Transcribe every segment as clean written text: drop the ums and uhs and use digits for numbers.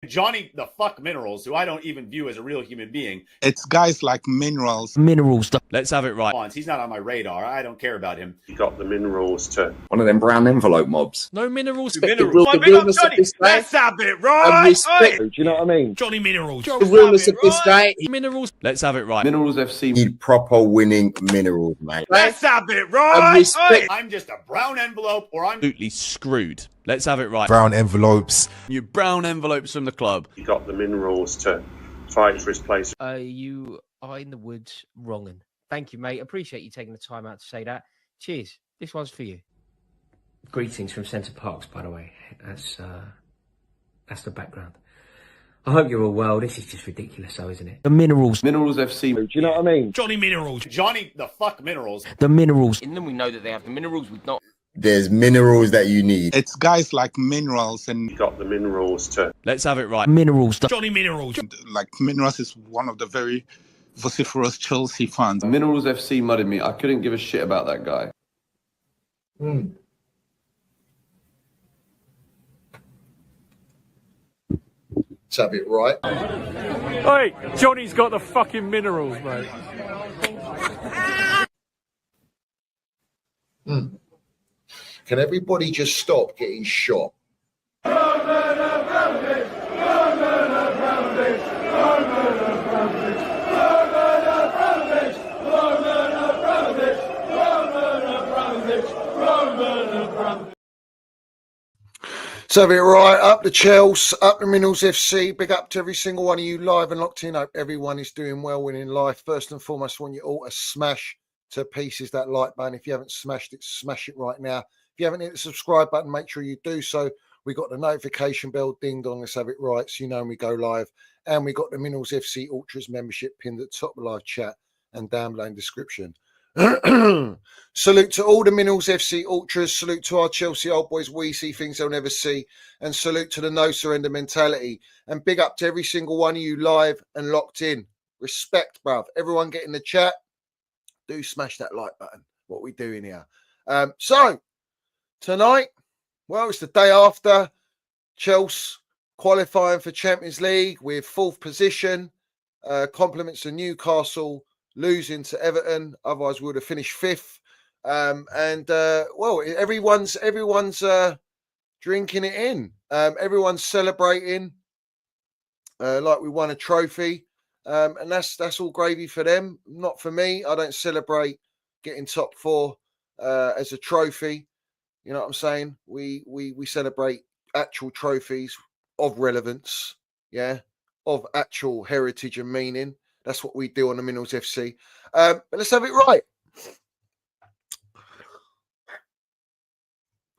Johnny the fuck Minerals, who I don't even view as a real human being. It's guys like Minerals. Let's have it right. He's not on my radar. I don't care about him. You got the Minerals to one of them brown envelope mobs. No Minerals. Minerals. The realness of this guy. Let's have it right. Respect, do you know what I mean? Johnny Minerals. The realness of this guy. Minerals. Let's have it right. Minerals FC need proper winning Minerals, mate. Let's have it right. Respect. I'm just a brown envelope, or I'm Absolutely screwed. Let's have it right. Brown envelopes. You brown envelopes from the club. You got the Minerals to fight for his place. You are in the woods wronging. Thank you, mate. Appreciate you taking the time out to say that. Cheers. This one's for you. Greetings from Centre Parks, by the way. That's the background. I hope you're all well. This is just ridiculous, though, isn't it? The Minerals. Minerals FC. Do you know what I mean? Johnny Minerals. Johnny the fuck Minerals. The Minerals. In them, we know that they have the minerals with not. There's minerals that you need. It's guys like Minerals and You got the Minerals to Let's have it right. Minerals. Johnny Minerals. like Minerals is one of the very vociferous Chelsea fans. Minerals FC mudded me. I couldn't give a shit about that guy. Let's have it right. Hey, Johnny's got the fucking minerals, mate. Can everybody just stop getting shot? So have it right, up the Chelsea, up the Minerals FC, big up to every single one of you live and locked in. Hope everyone is doing well in life. First and foremost, I want you all to smash to pieces that like button. If you haven't smashed it, smash it right now. If you haven't hit the subscribe button, make sure you do so. We got the notification bell, ding dong, let's have it right, so you know when we go live. And we got the Minerals FC Ultras membership pinned at the top of the live chat and down below in description. Salute to all the Minerals FC Ultras. Salute to our Chelsea old boys. We see things they'll never see. And salute to the no surrender mentality. And big up to every single one of you live and locked in. Respect, bruv. Everyone get in the chat. Do smash that like button. What we doing here? So tonight, well, it's the day after Chelsea qualifying for Champions League with fourth position. Compliments to Newcastle losing to Everton, otherwise we would have finished fifth. Well, everyone's drinking it in. Everyone's celebrating like we won a trophy, and that's all gravy for them. Not for me. I don't celebrate getting top four as a trophy. You know what I'm saying? We celebrate actual trophies of relevance, yeah, of actual heritage and meaning. That's what we do on the Minerals FC. But let's have it right.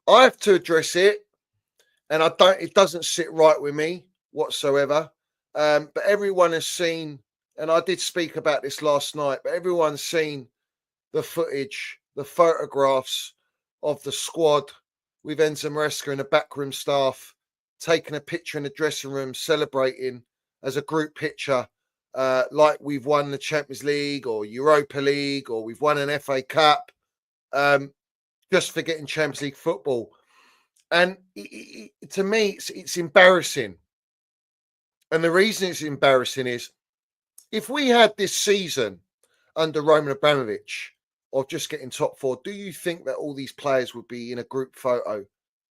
I have to address it, and it doesn't sit right with me whatsoever. But everyone has seen, and I did speak about this last night, but everyone's seen the footage, the photographs of the squad with Enzo Maresca and the backroom staff taking a picture in the dressing room, celebrating as a group picture. Like we've won the Champions League or Europa League or we've won an FA Cup, just for getting Champions League football. And to me, it's embarrassing. And the reason it's embarrassing is if we had this season under Roman Abramovich of just getting top four, do you think that all these players would be in a group photo,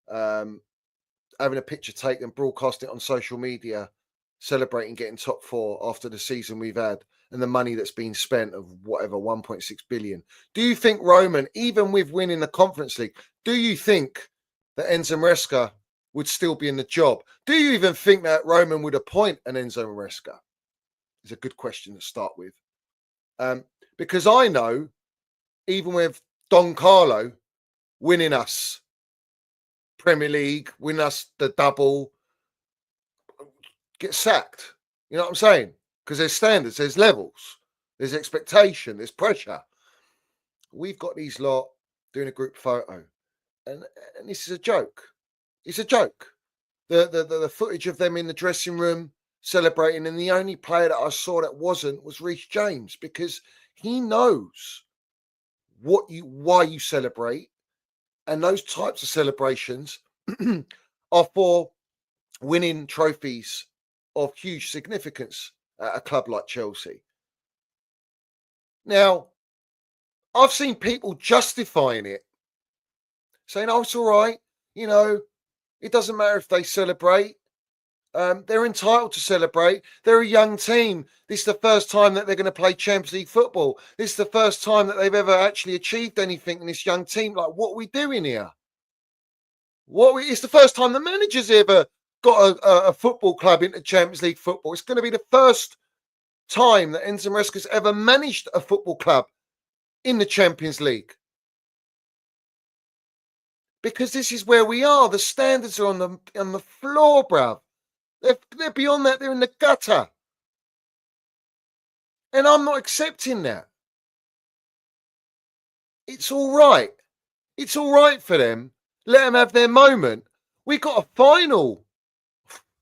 having a picture taken, broadcast it on social media, celebrating getting top four after the season we've had and the money that's been spent of whatever 1.6 billion? Do you think Roman, even with winning the Conference League, do you think that Enzo Maresca would still be in the job? Do you even think that Roman would appoint an Enzo Maresca? It's a good question to start with. Because I know, even with Don Carlo winning us Premier League, winning us the double, get sacked. You know what I'm saying? Because there's standards, there's levels, there's expectation, there's pressure. We've got these lot doing a group photo, and this is a joke. It's a joke. The footage of them in the dressing room celebrating, and the only player that I saw that wasn't was Reece James, because he knows why you celebrate, and those types of celebrations are for winning trophies of huge significance at a club like Chelsea. Now, I've seen people justifying it, saying, oh, it's all right. You know, it doesn't matter if they celebrate. They're entitled to celebrate. They're a young team. This is the first time that they're going to play Champions League football. This is the first time that they've ever actually achieved anything in this young team. Like, what are we doing here? It's the first time the manager's ever got a football club into Champions League football. It's going to be the first time that Enzo Maresca's ever managed a football club in the Champions League. Because this is where we are. The standards are on the floor, bruv. They're beyond that. They're in the gutter. And I'm not accepting that. It's all right. It's all right for them. Let them have their moment. We got a final,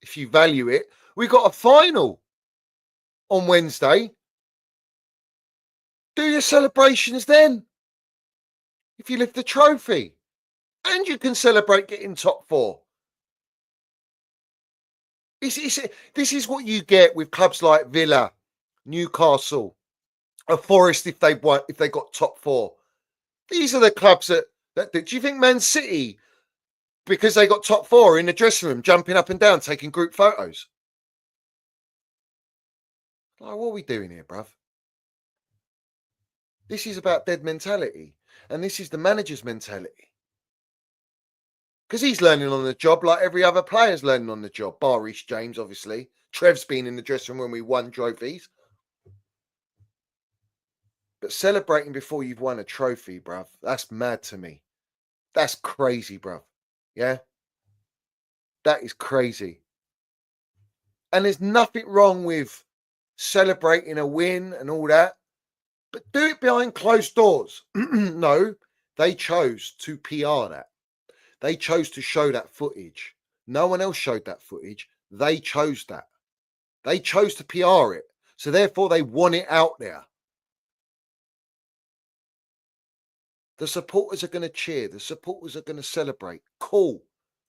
if you value it. We got a final on Wednesday. Do your celebrations then. If you lift the trophy. And you can celebrate getting top four. This is what you get with clubs like Villa, Newcastle, Forest if they got top four. These are the clubs that do you think Man City, because they got top four in the dressing room, jumping up and down, taking group photos? Like, what are we doing here, bruv? This is about dead mentality. And this is the manager's mentality. Because he's learning on the job like every other player's learning on the job, bar Reece James, obviously. Trev's been in the dressing room when we won trophies. But celebrating before you've won a trophy, bruv, that's mad to me. That's crazy, bruv. Yeah? That is crazy. And there's nothing wrong with celebrating a win and all that. But do it behind closed doors. No, they chose to PR that. They chose to show that footage. No one else showed that footage. They chose that. They chose to PR it. So therefore they want it out there. The supporters are going to cheer. The supporters are going to celebrate. Cool.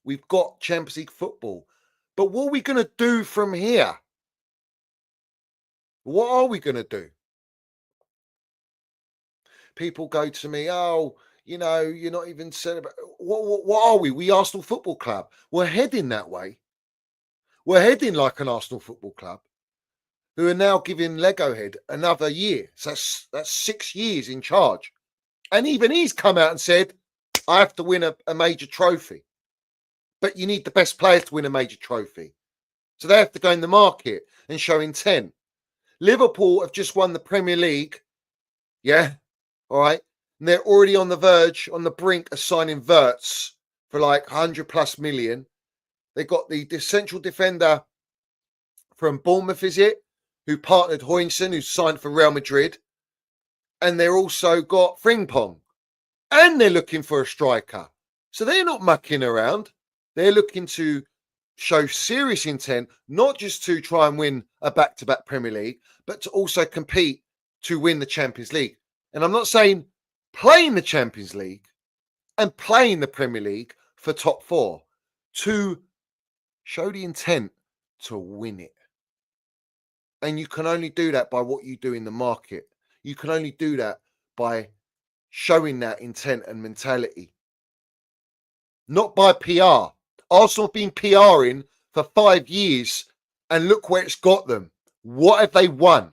We've got Champions League football. But what are we going to do from here? What are we going to do? People go to me, oh, you know, you're not even celebrating. What are we? We Arsenal Football Club. We're heading that way. We're heading like an Arsenal Football Club, who are now giving Lego Head another year. So that's 6 years in charge. And even he's come out and said, I have to win a major trophy. But you need the best players to win a major trophy. So they have to go in the market and show intent. Liverpool have just won the Premier League. Yeah. All right. And they're already on the verge, on the brink of signing Wirtz for like 100+ million. They got the central defender from Bournemouth, is it? Who partnered Hoyson, who signed for Real Madrid. And they're also got Frimpong. And they're looking for a striker. So they're not mucking around. They're looking to show serious intent, not just to try and win a back-to-back Premier League, but to also compete to win the Champions League. And I'm not saying playing the Champions League and playing the Premier League for top four, to show the intent to win it. And you can only do that by what you do in the market. You can only do that by showing that intent and mentality. Not by PR. Arsenal have been PRing for 5 years and look where it's got them. What have they won?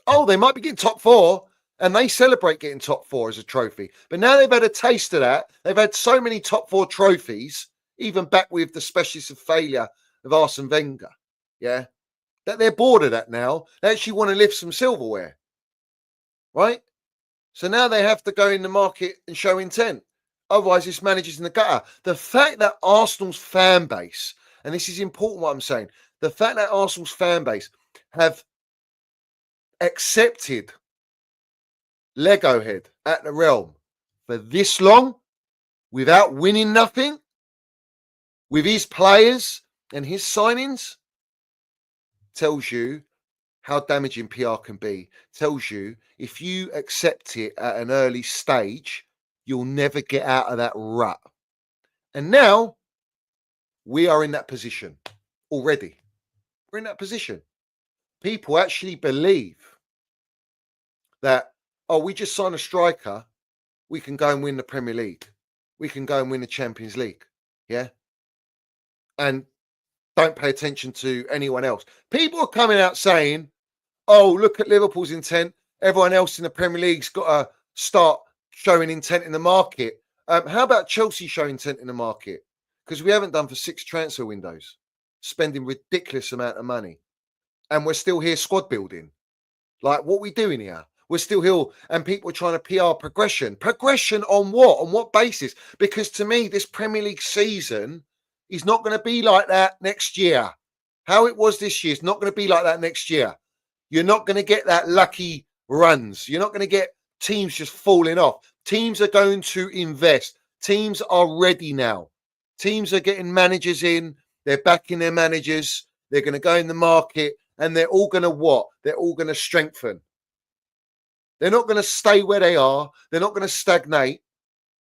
Oh, they might be getting top four and they celebrate getting top four as a trophy. But now they've had a taste of that. They've had so many top four trophies, even back with the specialist of failure of Arsene Wenger. Yeah. That they're bored of that now. They actually want to lift some silverware. Right? So now they have to go in the market and show intent. Otherwise, this manager's in the gutter. The fact that Arsenal's fan base, and this is important what I'm saying, the fact that Arsenal's fan base have accepted Lego Head at the Realm for this long, without winning nothing, with his players and his signings, tells you how damaging PR can be. Tells you if you accept it at an early stage, you'll never get out of that rut. And now we are in that position already. We're in that position. People actually believe that, oh, we just sign a striker, we can go and win the Premier League. We can go and win the Champions League. Yeah. And don't pay attention to anyone else. People are coming out saying, oh, look at Liverpool's intent. Everyone else in the Premier League's got to start showing intent in the market. How about Chelsea showing intent in the market? Because we haven't done for 6 transfer windows, spending ridiculous amount of money. And we're still here squad building. Like, what are we doing here? We're still here, and people are trying to PR progression. Progression on what? On what basis? Because to me, this Premier League season is not going to be like that next year. How it was this year is not going to be like that next year. You're not going to get that lucky runs. You're not going to get teams just falling off. Teams are going to invest. Teams are ready now. Teams are getting managers in. They're backing their managers. They're going to go in the market, and they're all going to what? They're all going to strengthen. They're not going to stay where they are. They're not going to stagnate.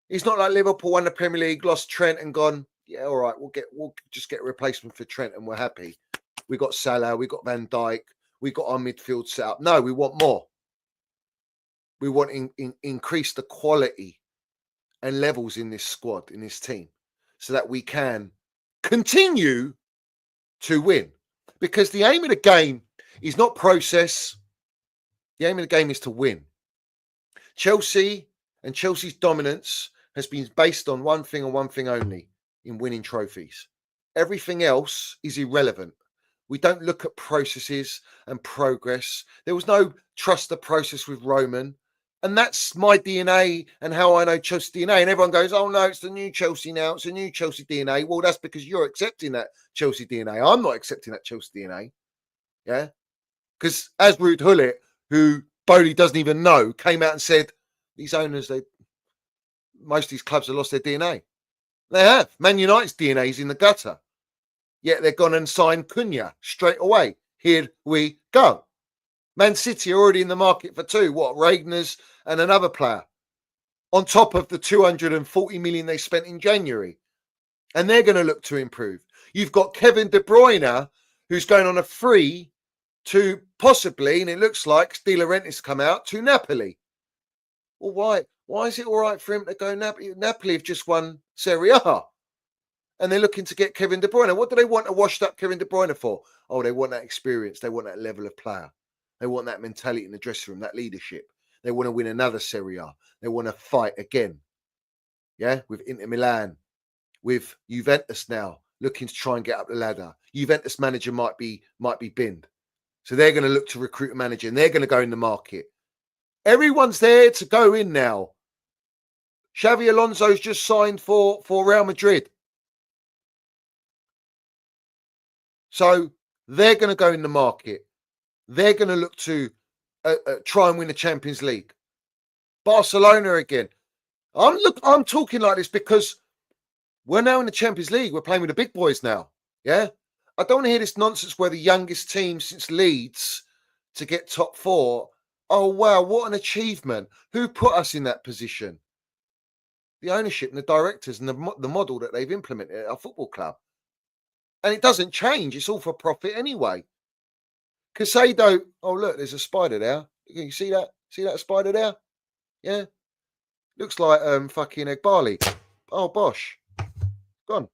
It's not like Liverpool won the Premier League, lost Trent, and gone, yeah, all right, we'll just get a replacement for Trent, and we're happy. We got Salah, we got Van Dijk, we got our midfield set up. No, we want more. We want to increase the quality and levels in this squad, in this team, so that we can continue to win. Because the aim of the game is not process. The aim of the game is to win. Chelsea and Chelsea's dominance has been based on one thing and one thing only, in winning trophies. Everything else is irrelevant. We don't look at processes and progress. There was no trust the process with Roman. And that's my DNA and how I know Chelsea DNA. And everyone goes, oh, no, it's the new Chelsea now. It's a new Chelsea DNA. Well, that's because you're accepting that Chelsea DNA. I'm not accepting that Chelsea DNA. Yeah? Because as Ruud Gullit, who Bowley doesn't even know, came out and said, these owners, most of these clubs have lost their DNA. They have. Man United's DNA is in the gutter. Yet they've gone and signed Cunha straight away. Here we go. Man City are already in the market for 2. What? Regners and another player. On top of the 240 million they spent in January. And they're going to look to improve. You've got Kevin De Bruyne, who's going on a free to possibly, and it looks like De Laurentiis come out, to Napoli. Well, why? Why is it all right for him to go Napoli? Napoli have just won Serie A. And they're looking to get Kevin De Bruyne. What do they want a washed up Kevin De Bruyne for? Oh, they want that experience. They want that level of player. They want that mentality in the dressing room, that leadership. They want to win another Serie A. They want to fight again. Yeah, with Inter Milan, with Juventus now, looking to try and get up the ladder. Juventus manager might be binned. So they're going to look to recruit a manager, and they're going to go in the market. Everyone's there to go in now. Xavi Alonso's just signed for Real Madrid. So they're going to go in the market. They're going to look to try and win the Champions League. Barcelona again. I'm talking like this because we're now in the Champions League. We're playing with the big boys now. Yeah. I don't want to hear this nonsense where the youngest team since Leeds to get top 4. Oh, wow. What an achievement. Who put us in that position? The ownership and the directors and the model that they've implemented at our football club. And it doesn't change. It's all for profit anyway. Casado, oh, look, there's a spider there. Can you see that? See that spider there? Yeah. Looks like fucking egg barley. Oh, bosh. Gone.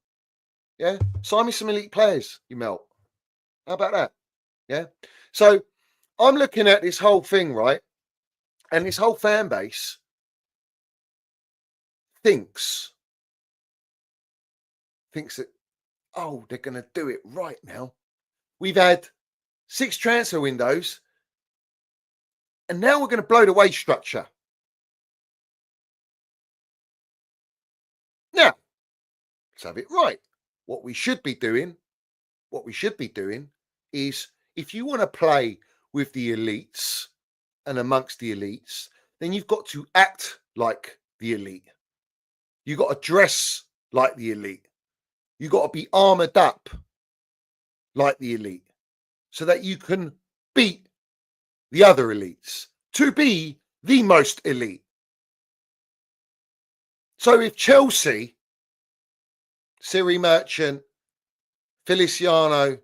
Yeah. Sign me some elite players, you melt. How about that? Yeah. So I'm looking at this whole thing, right? And this whole fan base thinks that, oh, they're going to do it right now. We've had 6 transfer windows, and now we're going to blow the wage structure. Now, let's have it right. What we should be doing is, if you want to play with the elites and amongst the elites, then you've got to act like the elite. You've got to dress like the elite. You've got to be armored up like the elite so that you can beat the other elites to be the most elite. So if Chelsea, Siri Merchant, Feliciano,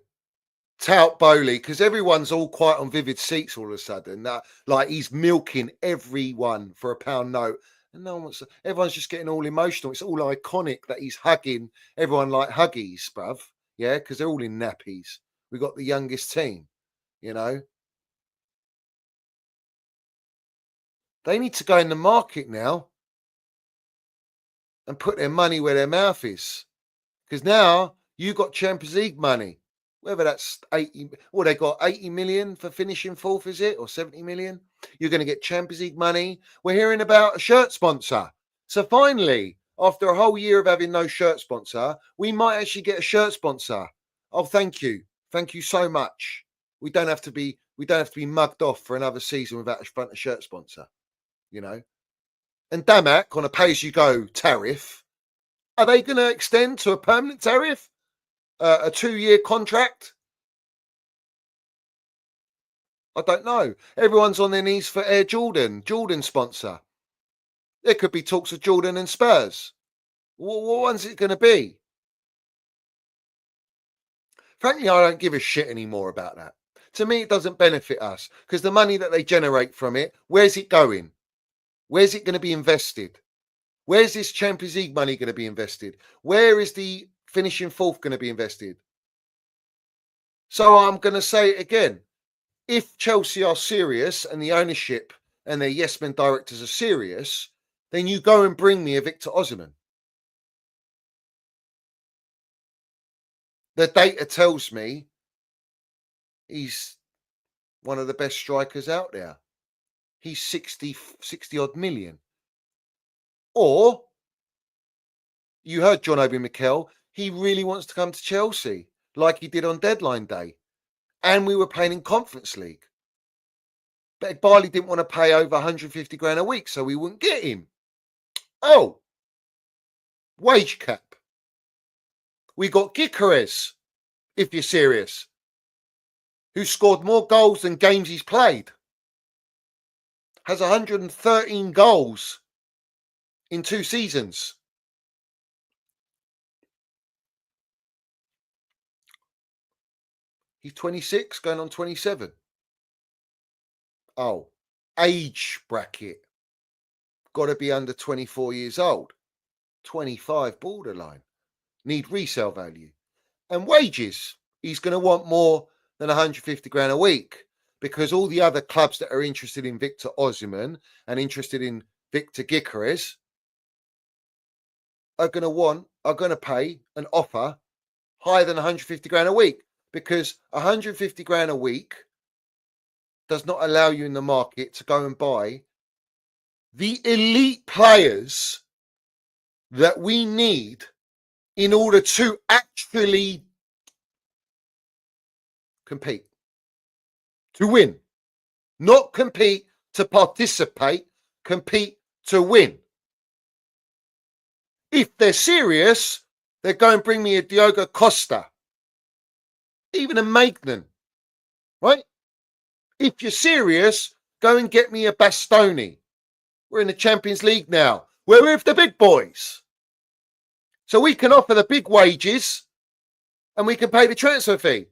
tout Bowley, because everyone's all quiet on Vivid Seats all of a sudden. Like he's milking everyone for a pound note. And no one wants to, everyone's just getting all emotional. It's all iconic that he's hugging everyone like Huggies, bruv. Yeah, because they're all in nappies. We got the youngest team, you know. They need to go in the market now and put their money where their mouth is. Because now you got Champions League money. Whether that's 80, well, they got 80 million for finishing fourth, is it? Or 70 million? You're going to get Champions League money. We're hearing about a shirt sponsor. So finally, after a whole year of having no shirt sponsor, we might actually get a shirt sponsor. Oh, thank you. Thank you so much. We don't have to be mugged off for another season without a front of shirt sponsor, you know. And Damac on a pay-as-you-go tariff, are they going to extend to a permanent tariff? A 2-year contract? I don't know. Everyone's on their knees for Air Jordan sponsor. There could be talks of Jordan and Spurs. What one's it going to be? Frankly, I don't give a shit anymore about that. To me, it doesn't benefit us because the money that they generate from it, where's it going? Where's it going to be invested? Where's this Champions League money going to be invested? Where is the finishing fourth going to be invested? So I'm going to say it again. If Chelsea are serious and the ownership and their yes men directors are serious, then you go and bring me a Victor Osimhen. The data tells me he's one of the best strikers out there. He's 60 odd million. Or you heard John Obi Mikel, he really wants to come to Chelsea like he did on deadline day. And we were playing in Conference League. But Barley didn't want to pay over 150 grand a week, so we wouldn't get him. Oh, wage cap. We got Gyökeres, if you're serious, who scored more goals than games he's played. Has 113 goals in 2 seasons. He's 26, going on 27. Oh, age bracket. Got to be under 24 years old. 25 borderline. Need resale value. And wages. He's going to want more than 150 grand a week because all the other clubs that are interested in Victor Osimhen and interested in Victor Gyökeres are going to pay an offer higher than 150 grand a week because 150 grand a week does not allow you in the market to go and buy the elite players that we need in order to actually compete, to win, not compete to participate, compete to win. If they're serious, they're going to bring me a Diogo Costa, even a Maignan, right? If you're serious, go and get me a Bastoni. We're in the Champions League now. We're with the big boys. So we can offer the big wages and we can pay the transfer fee.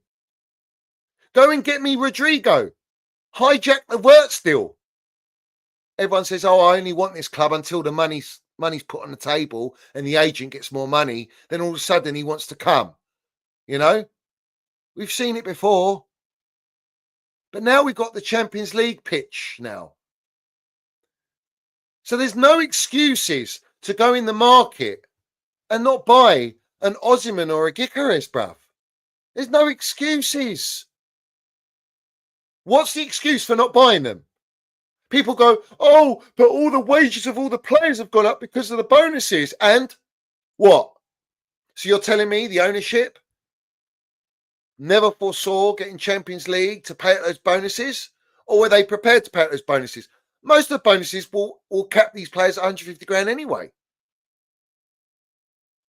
Go and get me Rodrigo. Hijack the Wirtz deal. Everyone says, oh, I only want this club until the money's put on the table and the agent gets more money. Then all of a sudden he wants to come. You know? We've seen it before. But now we've got the Champions League pitch now. So there's no excuses to go in the market and not buy an Osimhen or a Gyökeres, bruv. There's no excuses. What's the excuse for not buying them? People go, oh, but all the wages of all the players have gone up because of the bonuses. And what? So you're telling me the ownership never foresaw getting Champions League to pay out those bonuses? Or were they prepared to pay out those bonuses? Most of the bonuses will cap these players at 150 grand anyway.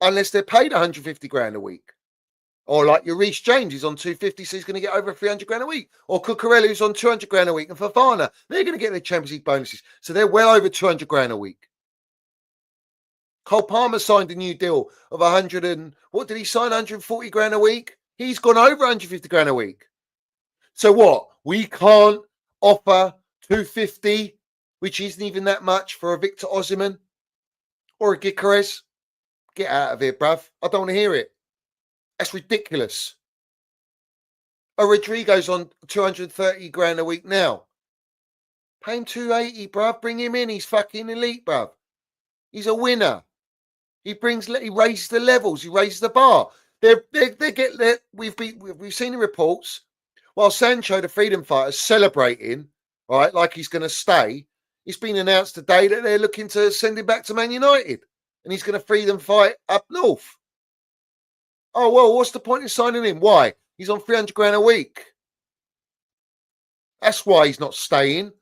Unless they're paid 150 grand a week. Or like your Reece James is on 250, so he's going to get over 300 grand a week. Or Cucurella who's on 200 grand a week. And Fofana, they're going to get their Champions League bonuses. So they're well over 200 grand a week. Cole Palmer signed a new deal of 100 and, what did he sign? 140 grand a week? He's gone over 150 grand a week. So what? We can't offer 250, which isn't even that much for a Victor Osimhen or a Gyökeres. Get out of here, bruv. I don't want to hear it. That's ridiculous. A Rodrigo's on 230 grand a week now. Pay him 280, bruv. Bring him in. He's fucking elite, bruv. He's a winner. He raises the levels. He raises the bar. We've seen the reports. While Sancho, the freedom fighter, is celebrating, right, like he's going to stay, it's been announced today that they're looking to send him back to Man United, and he's going to freedom fight up north. Oh, well, what's the point in signing him? Why? He's on 300 grand a week. That's why he's not staying.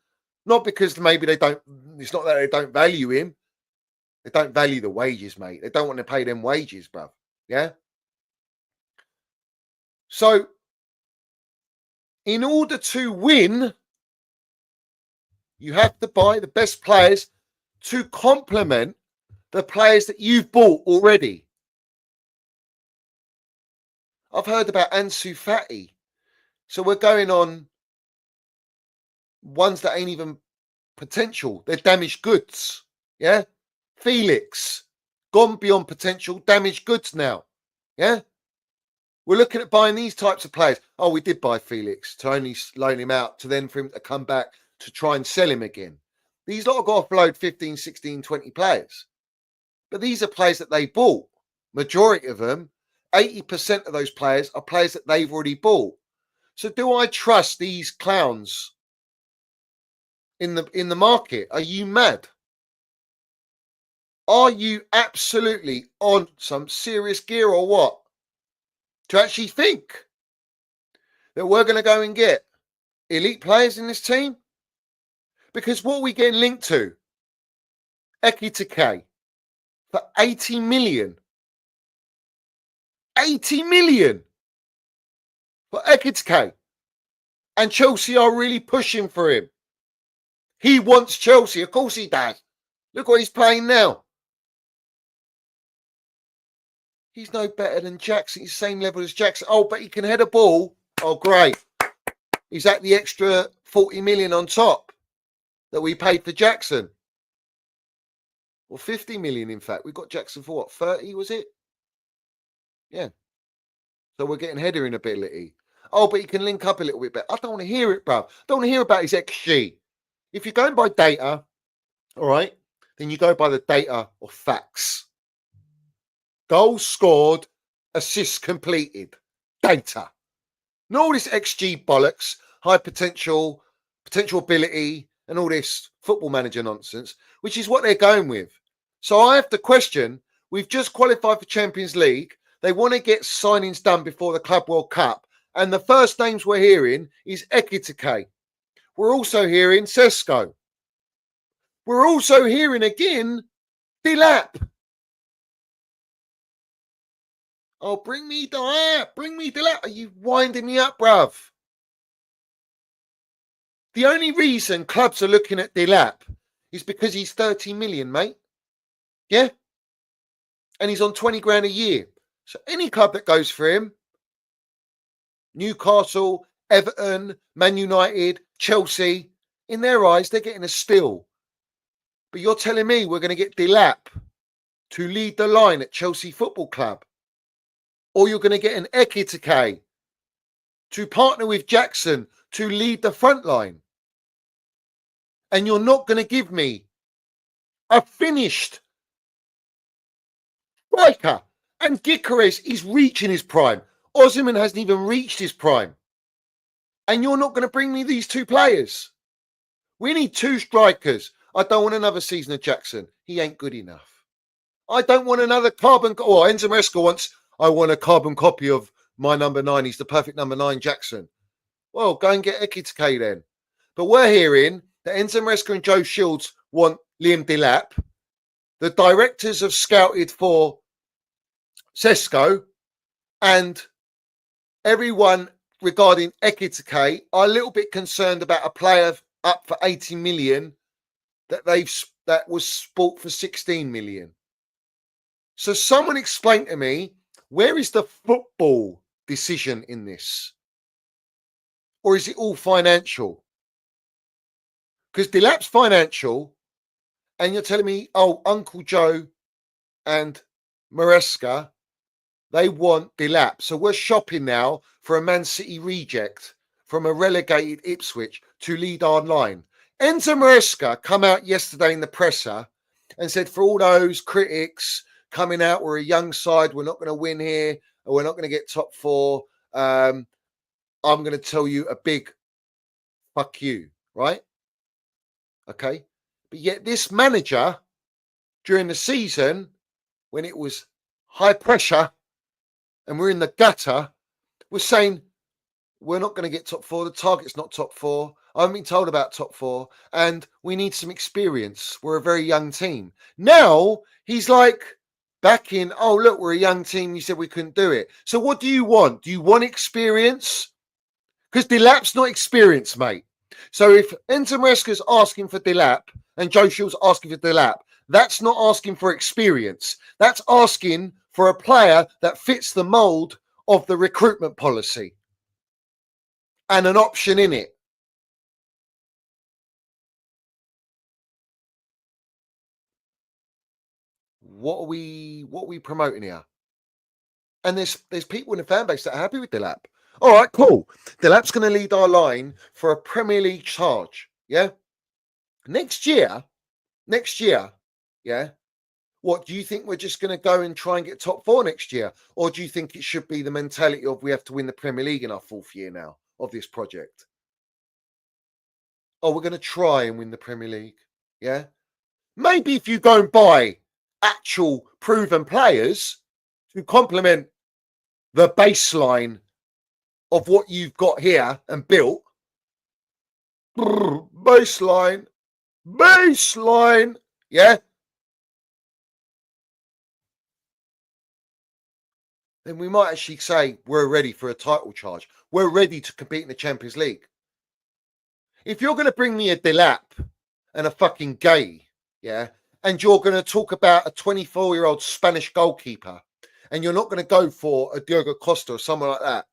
Not because maybe it's not that they don't value him. They don't value the wages, mate. They don't want to pay them wages, bruv. Yeah? So, in order to win, you have to buy the best players to complement the players that you've bought already. I've heard about Ansu Fati. So we're going on ones that ain't even potential. They're damaged goods. Yeah? Felix, gone beyond potential, damaged goods now. Yeah? We're looking at buying these types of players. Oh, we did buy Felix to only loan him out to then for him to come back to try and sell him again. These lot have got to offload 15, 16, 20 players. But these are players that they bought. Majority of them, 80% of those players are players that they've already bought. So do I trust these clowns in the market? Are you mad? Are you absolutely on some serious gear or what? To actually think that we're going to go and get elite players in this team? Because what are we getting linked to? Ekitike for 80 million. 80 million for Ekitike. And Chelsea are really pushing for him. He wants Chelsea. Of course he does. Look what he's playing now. He's no better than Jackson. He's the same level as Jackson. Oh, but he can head a ball. Oh, great. Is that the extra 40 million on top that we paid for Jackson? Or 50 million, in fact. We got Jackson for what, 30, was it? Yeah. So we're getting headering ability. Oh, but he can link up a little bit better. I don't want to hear it, bro. I don't want to hear about his XG. If you're going by data, all right, then you go by the data or facts. Goals scored, assists completed. Data. Not all this XG bollocks, high potential ability, and all this football manager nonsense, which is what they're going with. So I have to question, we've just qualified for Champions League. They want to get signings done before the Club World Cup. And the first names we're hearing is Ekitike. We're also hearing Sesko. We're also hearing again Delap. Oh, bring me Delap. Bring me Delap. Are you winding me up, bruv? The only reason clubs are looking at Delap is because he's 30 million, mate. Yeah? And he's on 20 grand a year. So any club that goes for him, Newcastle, Everton, Man United, Chelsea, in their eyes, they're getting a steal. But you're telling me we're going to get Delap to lead the line at Chelsea Football Club? Or you're going to get an Ekitike to partner with Jackson to lead the front line? And you're not going to give me a finished striker. And Gyökeres is reaching his prime. Osimhen hasn't even reached his prime. And you're not going to bring me these two players. We need two strikers. I don't want another season of Jackson. He ain't good enough. I don't want another carbon... Oh, Enzo Maresca wants... I want a carbon copy of my number 9. He's the perfect number 9, Jackson. Well, go and get Ekitike then. But we're hearing that Enzo Maresca and Joe Shields want Liam Delap. The directors have scouted for Sesko, and everyone regarding Ekitike are a little bit concerned about a player up for 80 million that was bought for 16 million. So someone explain to me, where is the football decision in this? Or is it all financial? Because Delap's financial, and you're telling me, oh, Uncle Joe and Maresca, they want Delap. So we're shopping now for a Man City reject from a relegated Ipswich to lead our line. Enzo Maresca come out yesterday in the presser and said, for all those critics coming out, we're a young side, we're not going to win here, or we're not going to get top four. I'm going to tell you a big fuck you, right? Okay. But yet this manager, during the season, when it was high pressure and we're in the gutter, was saying, we're not going to get top four. The target's not top four. I haven't been told about top four. And we need some experience. We're a very young team. Now he's like back in, oh, look, we're a young team. You said we couldn't do it. So what do you want? Do you want experience? Because Delap's not experienced, mate. So if Enzo Maresca's asking for Delap and Joe Shield's asking for Delap, that's not asking for experience. That's asking for a player that fits the mold of the recruitment policy and an option in it. What are we promoting here? And there's people in the fan base that are happy with Delap. All right, cool. Delap's going to lead our line for a Premier League charge. Yeah. Next year, yeah. What do you think? We're just going to go and try and get top four next year? Or do you think it should be the mentality of we have to win the Premier League in our fourth year now of this project? Oh, we're going to try and win the Premier League. Yeah. Maybe if you go and buy actual proven players to complement the baseline of what you've got here and built. Baseline. Yeah. Then we might actually say we're ready for a title charge. We're ready to compete in the Champions League. If you're going to bring me a Delap and a fucking Gay, yeah, and you're going to talk about a 24-year-old Spanish goalkeeper, and you're not going to go for a Diogo Costa or someone like that,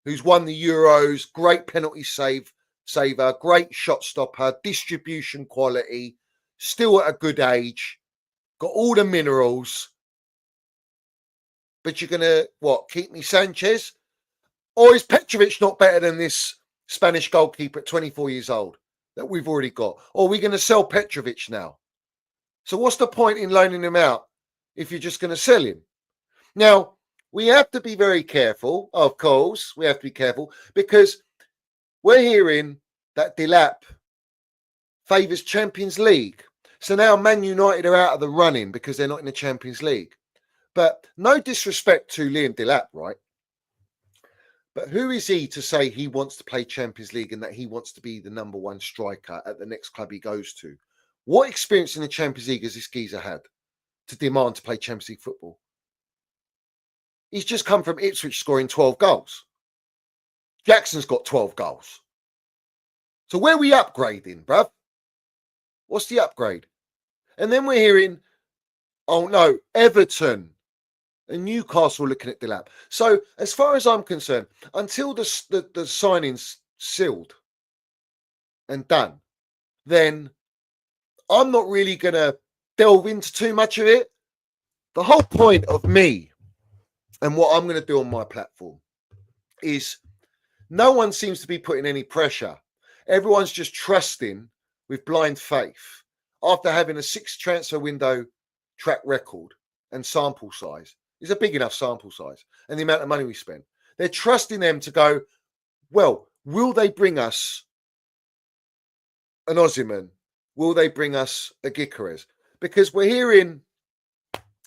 who's won the Euros, great penalty saver, great shot stopper, distribution quality, still at a good age, got all the minerals. But you're going to, keep me Sanchez? Or is Petrovic not better than this Spanish goalkeeper at 24 years old that we've already got? Or are we going to sell Petrovic now? So what's the point in loaning him out if you're just going to sell him? Now, we have to be very careful. Of course, we have to be careful because we're hearing that Delap favours Champions League. So now Man United are out of the running because they're not in the Champions League. But no disrespect to Liam Delap, right? But who is he to say he wants to play Champions League and that he wants to be the number one striker at the next club he goes to? What experience in the Champions League has this geezer had to demand to play Champions League football? He's just come from Ipswich scoring 12 goals. Jackson's got 12 goals. So where are we upgrading, bruv? What's the upgrade? And then we're hearing, oh no, Everton and Newcastle looking at Delap. So as far as I'm concerned, until the signing's sealed and done, then I'm not really going to delve into too much of it. The whole point of me and what I'm going to do on my platform is no one seems to be putting any pressure. Everyone's just trusting with blind faith after having a 6 transfer window track record and sample size. It's a big enough sample size and the amount of money we spend. They're trusting them to go, well, will they bring us an Osimhen? Will they bring us a Gyökeres? Because we're hearing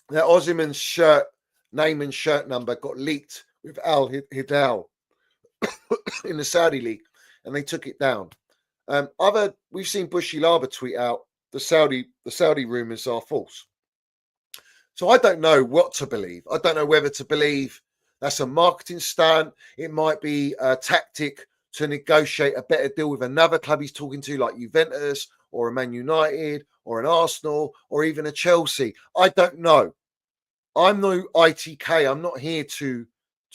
that Osimhen's shirt, name and shirt number got leaked with Al Hilal in the Saudi league and they took it down. We've seen Bushy Laba tweet out the Saudi rumours are false. So I don't know what to believe. I don't know whether to believe that's a marketing stunt. It might be a tactic to negotiate a better deal with another club he's talking to, like Juventus or a Man United or an Arsenal or even a Chelsea. I don't know. I'm no ITK. I'm not here to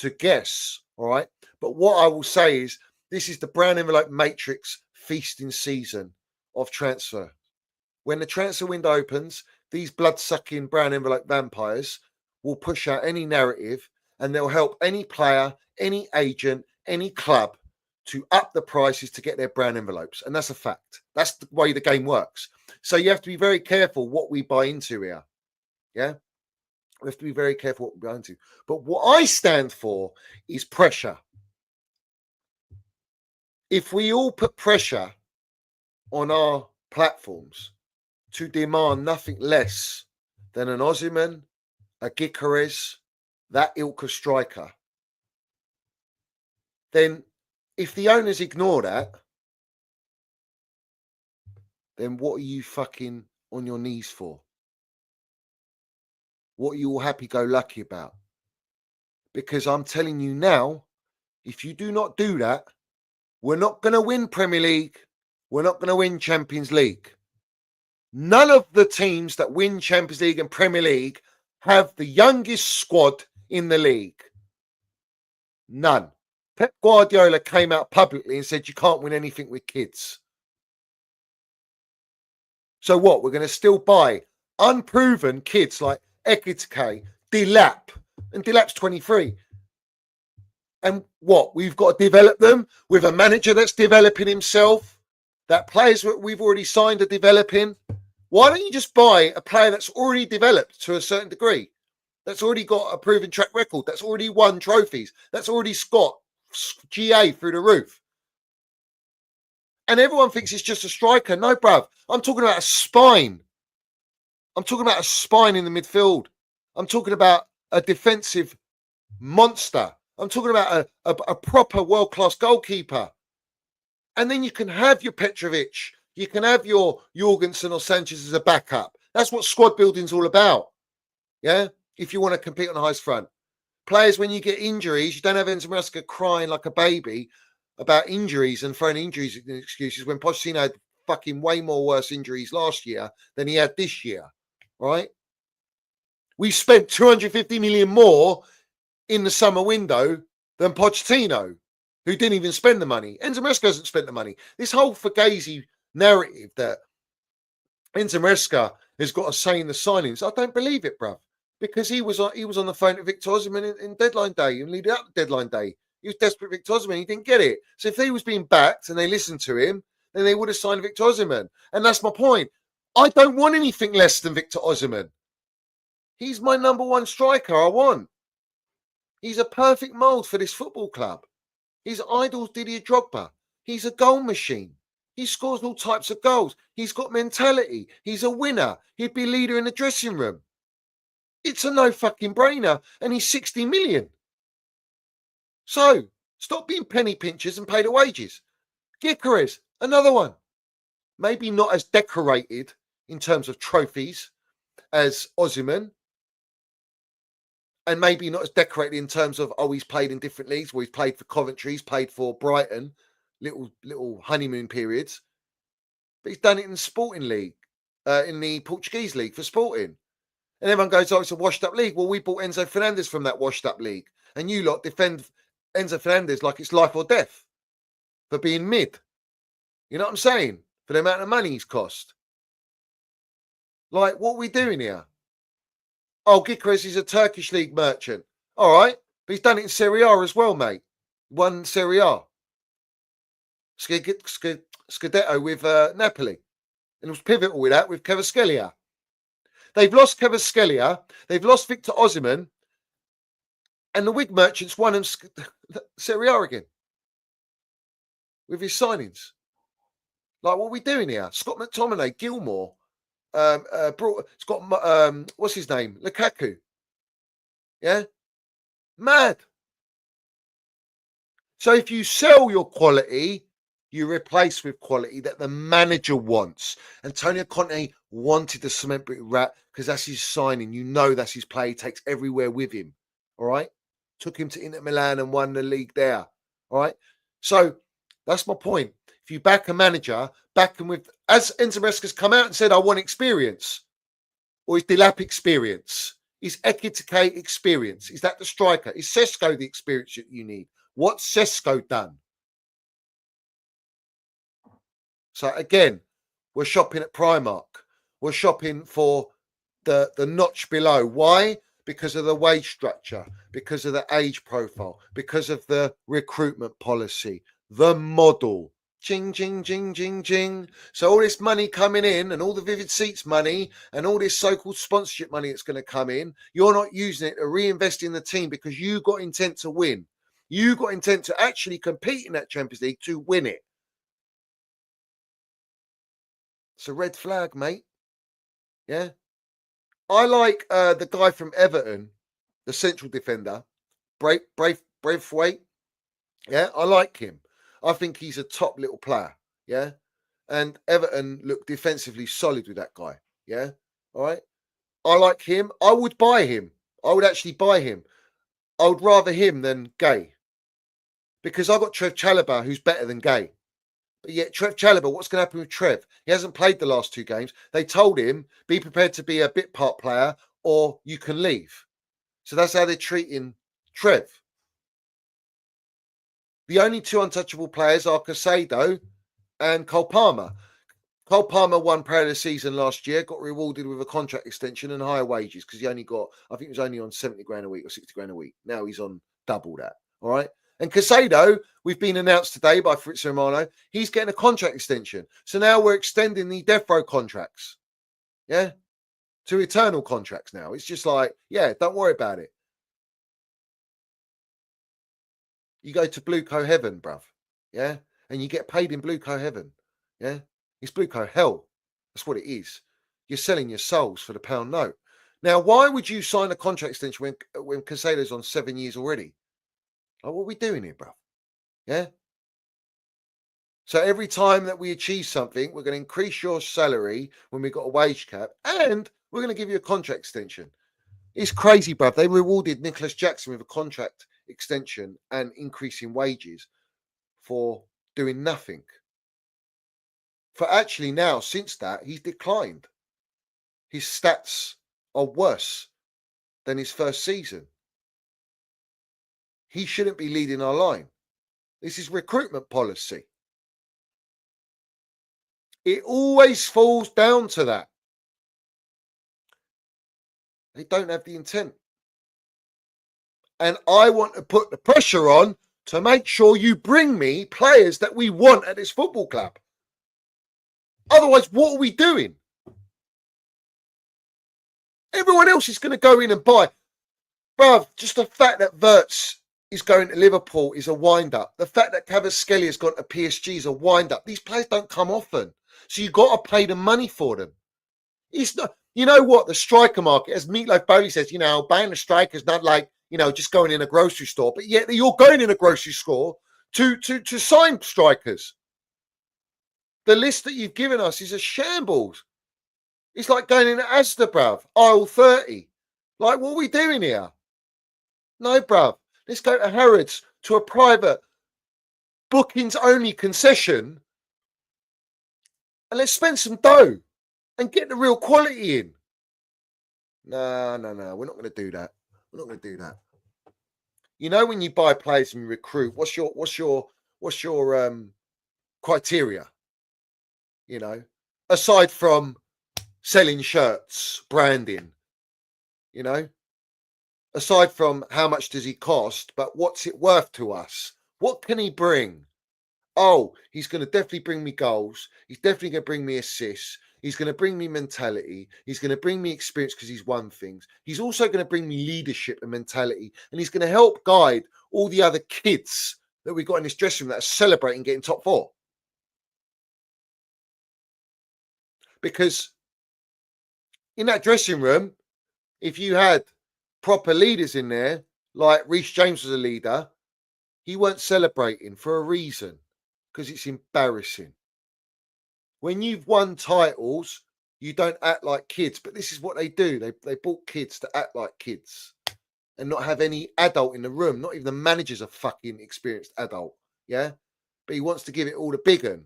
to guess. All right. But what I will say is this is the brown envelope matrix feasting season of transfer. When the transfer window opens, these blood-sucking brown envelope vampires will push out any narrative and they'll help any player, any agent, any club to up the prices to get their brown envelopes. And that's a fact. That's the way the game works. So you have to be very careful what we buy into here. Yeah? We have to be very careful what we buy into. But what I stand for is pressure. If we all put pressure on our platforms to demand nothing less than an Osimhen, a Gyökeres, that ilk of striker, then if the owners ignore that, then what are you fucking on your knees for? What are you all happy-go-lucky about? Because I'm telling you now, if you do not do that, we're not going to win Premier League. We're not going to win Champions League. None of the teams that win Champions League and Premier League have the youngest squad in the league. None. Pep Guardiola came out publicly and said you can't win anything with kids. So what? We're going to still buy unproven kids like Ekitike, Delap, and Delap's 23. And what? We've got to develop them with a manager that's developing himself. That players that we've already signed are developing. Why don't you just buy a player that's already developed to a certain degree? That's already got a proven track record. That's already won trophies. That's already got GA through the roof. And everyone thinks it's just a striker. No, bruv. I'm talking about a spine. I'm talking about a spine in the midfield. I'm talking about a defensive monster. I'm talking about a proper world-class goalkeeper. And then you can have your Petrovic. You can have your Jorgensen or Sanchez as a backup. That's what squad building's all about. Yeah? If you want to compete on the highest front. Players, when you get injuries, you don't have Enzo Maresca crying like a baby about injuries and throwing injuries as excuses when Pochettino had fucking way more worse injuries last year than he had this year. Right? We spent 250 million more in the summer window than Pochettino, who didn't even spend the money. Enzo Maresca hasn't spent the money. This whole Fugazi narrative that Enzo Maresca has got a say in the signings, I don't believe it, bruv. Because he was on the phone to Victor Osimhen in deadline day and leading up to deadline day. He was desperate for Victor Osimhen. He didn't get it. So if he was being backed and they listened to him, then they would have signed Victor Osimhen. And that's my point. I don't want anything less than Victor Osimhen. He's my number one striker I want. He's a perfect mould for this football club. His idol's Didier Drogba. He's a goal machine. He scores all types of goals. He's got mentality. He's a winner. He'd be leader in the dressing room. It's a no fucking brainer. And he's 60 million. So stop being penny pinchers and pay the wages. Gyökeres, another one. Maybe not as decorated in terms of trophies as Osimhen. And maybe not as decorated in terms of, he's played in different leagues. Well, he's played for Coventry, he's played for Brighton, little honeymoon periods. But he's done it in the Sporting League, in the Portuguese League for Sporting. And everyone goes, it's a washed-up league. Well, we bought Enzo Fernandez from that washed-up league. And you lot defend Enzo Fernandez like it's life or death for being mid. You know what I'm saying? For the amount of money he's cost. Like, what are we doing here? Gyökeres is a Turkish league merchant. All right. But he's done it in Serie A as well, mate. Won Serie A. Scudetto with Napoli. And it was pivotal with that, with Kvaratskhelia. They've lost Kvaratskhelia. They've lost Victor Osimhen. And the wig merchants won him Serie A again. With his signings. Like, what are we doing here? Scott McTominay, Gilmore. It's got what's his name? Lukaku. Yeah, mad. So if you sell your quality, you replace with quality that the manager wants. Antonio Conte wanted the cement brick rat because that's his signing. You know that's his play. He takes everywhere with him. All right, took him to Inter Milan and won the league there. All right, so that's my point. If you back a manager, back him with, as Enzo Maresca's come out and said, I want experience, or his Delap experience. Is Ekitike experience? Is that the striker? Is Sesko the experience that you need? What's Sesko done? So again, we're shopping at Primark. We're shopping for the notch below. Why? Because of the wage structure, because of the age profile, because of the recruitment policy, the model. Ching, ching, ching, ching, ching. So all this money coming in and all the Vivid Seats money and all this so-called sponsorship money that's going to come in, you're not using it to reinvest in the team because you got intent to win. You got intent to actually compete in that Champions League to win it. It's a red flag, mate. Yeah. I like the guy from Everton, the central defender, Braithwaite. Yeah, I like him. I think he's a top little player. Yeah. And Everton look defensively solid with that guy. Yeah. All right. I like him. I would buy him. I would actually buy him. I would rather him than Gay. Because I got Trev Chalobah, who's better than Gay. But yet, Trev Chalobah, what's going to happen with Trev? He hasn't played the last 2 games. They told him, be prepared to be a bit part player or you can leave. So that's how they're treating Trev. The only 2 untouchable players are Casado and Cole Palmer. Cole Palmer won Player of the Season last year, got rewarded with a contract extension and higher wages because he only got, I think he was only on 70 grand a week or 60 grand a week. Now he's on double that. All right. And Casado, we've been announced today by Fritz Romano, he's getting a contract extension. So now we're extending the death row contracts. Yeah. To eternal contracts now. It's just like, yeah, don't worry about it. You go to Blue Co Heaven, bruv. Yeah. And you get paid in Blue Co Heaven. Yeah. It's Blue Co Hell. That's what it is. You're selling your souls for the pound note. Now, why would you sign a contract extension when Casado's on 7 years already? Like, what are we doing here, bro? Yeah. So every time that we achieve something, we're going to increase your salary when we've got a wage cap, and we're going to give you a contract extension. It's crazy, bruv. They rewarded Nicholas Jackson with a contract extension and increase in wages for doing nothing. For actually now, since that, he's declined. His stats are worse than his first season. He shouldn't be leading our line. This is recruitment policy. It always falls down to that. They don't have the intent. And I want to put the pressure on to make sure you bring me players that we want at this football club. Otherwise, what are we doing? Everyone else is going to go in and buy. Bruv, just the fact that Wirtz is going to Liverpool is a wind-up. The fact that Kvaratskhelia has gone to PSG is a wind-up. These players don't come often. So you've got to pay the money for them. It's not, you know what, the striker market, as Meatloaf Bodie says, buying a striker is not like, just going in a grocery store. But yet you're going in a grocery store to sign strikers. The list that you've given us is a shambles. It's like going in at Asda, bruv, aisle 30. Like, what are we doing here? No, bruv. Let's go to Harrods, to a private bookings-only concession, and let's spend some dough and get the real quality in. No. We're not going to do that. We're not going to do that. When you buy players and recruit, what's your criteria? Aside from selling shirts, branding, aside from how much does he cost, but what's it worth to us? What can he bring? Oh, he's going to definitely bring me goals. He's definitely going to bring me assists. He's going to bring me mentality. He's going to bring me experience because he's won things. He's also going to bring me leadership and mentality. And he's going to help guide all the other kids that we've got in this dressing room that are celebrating getting top 4. Because in that dressing room, if you had proper leaders in there, like Reece James was a leader, he weren't celebrating for a reason, because it's embarrassing. When you've won titles, you don't act like kids, but this is what they do. They bought kids to act like kids and not have any adult in the room. Not even the manager's a fucking experienced adult, yeah? But he wants to give it all the big un,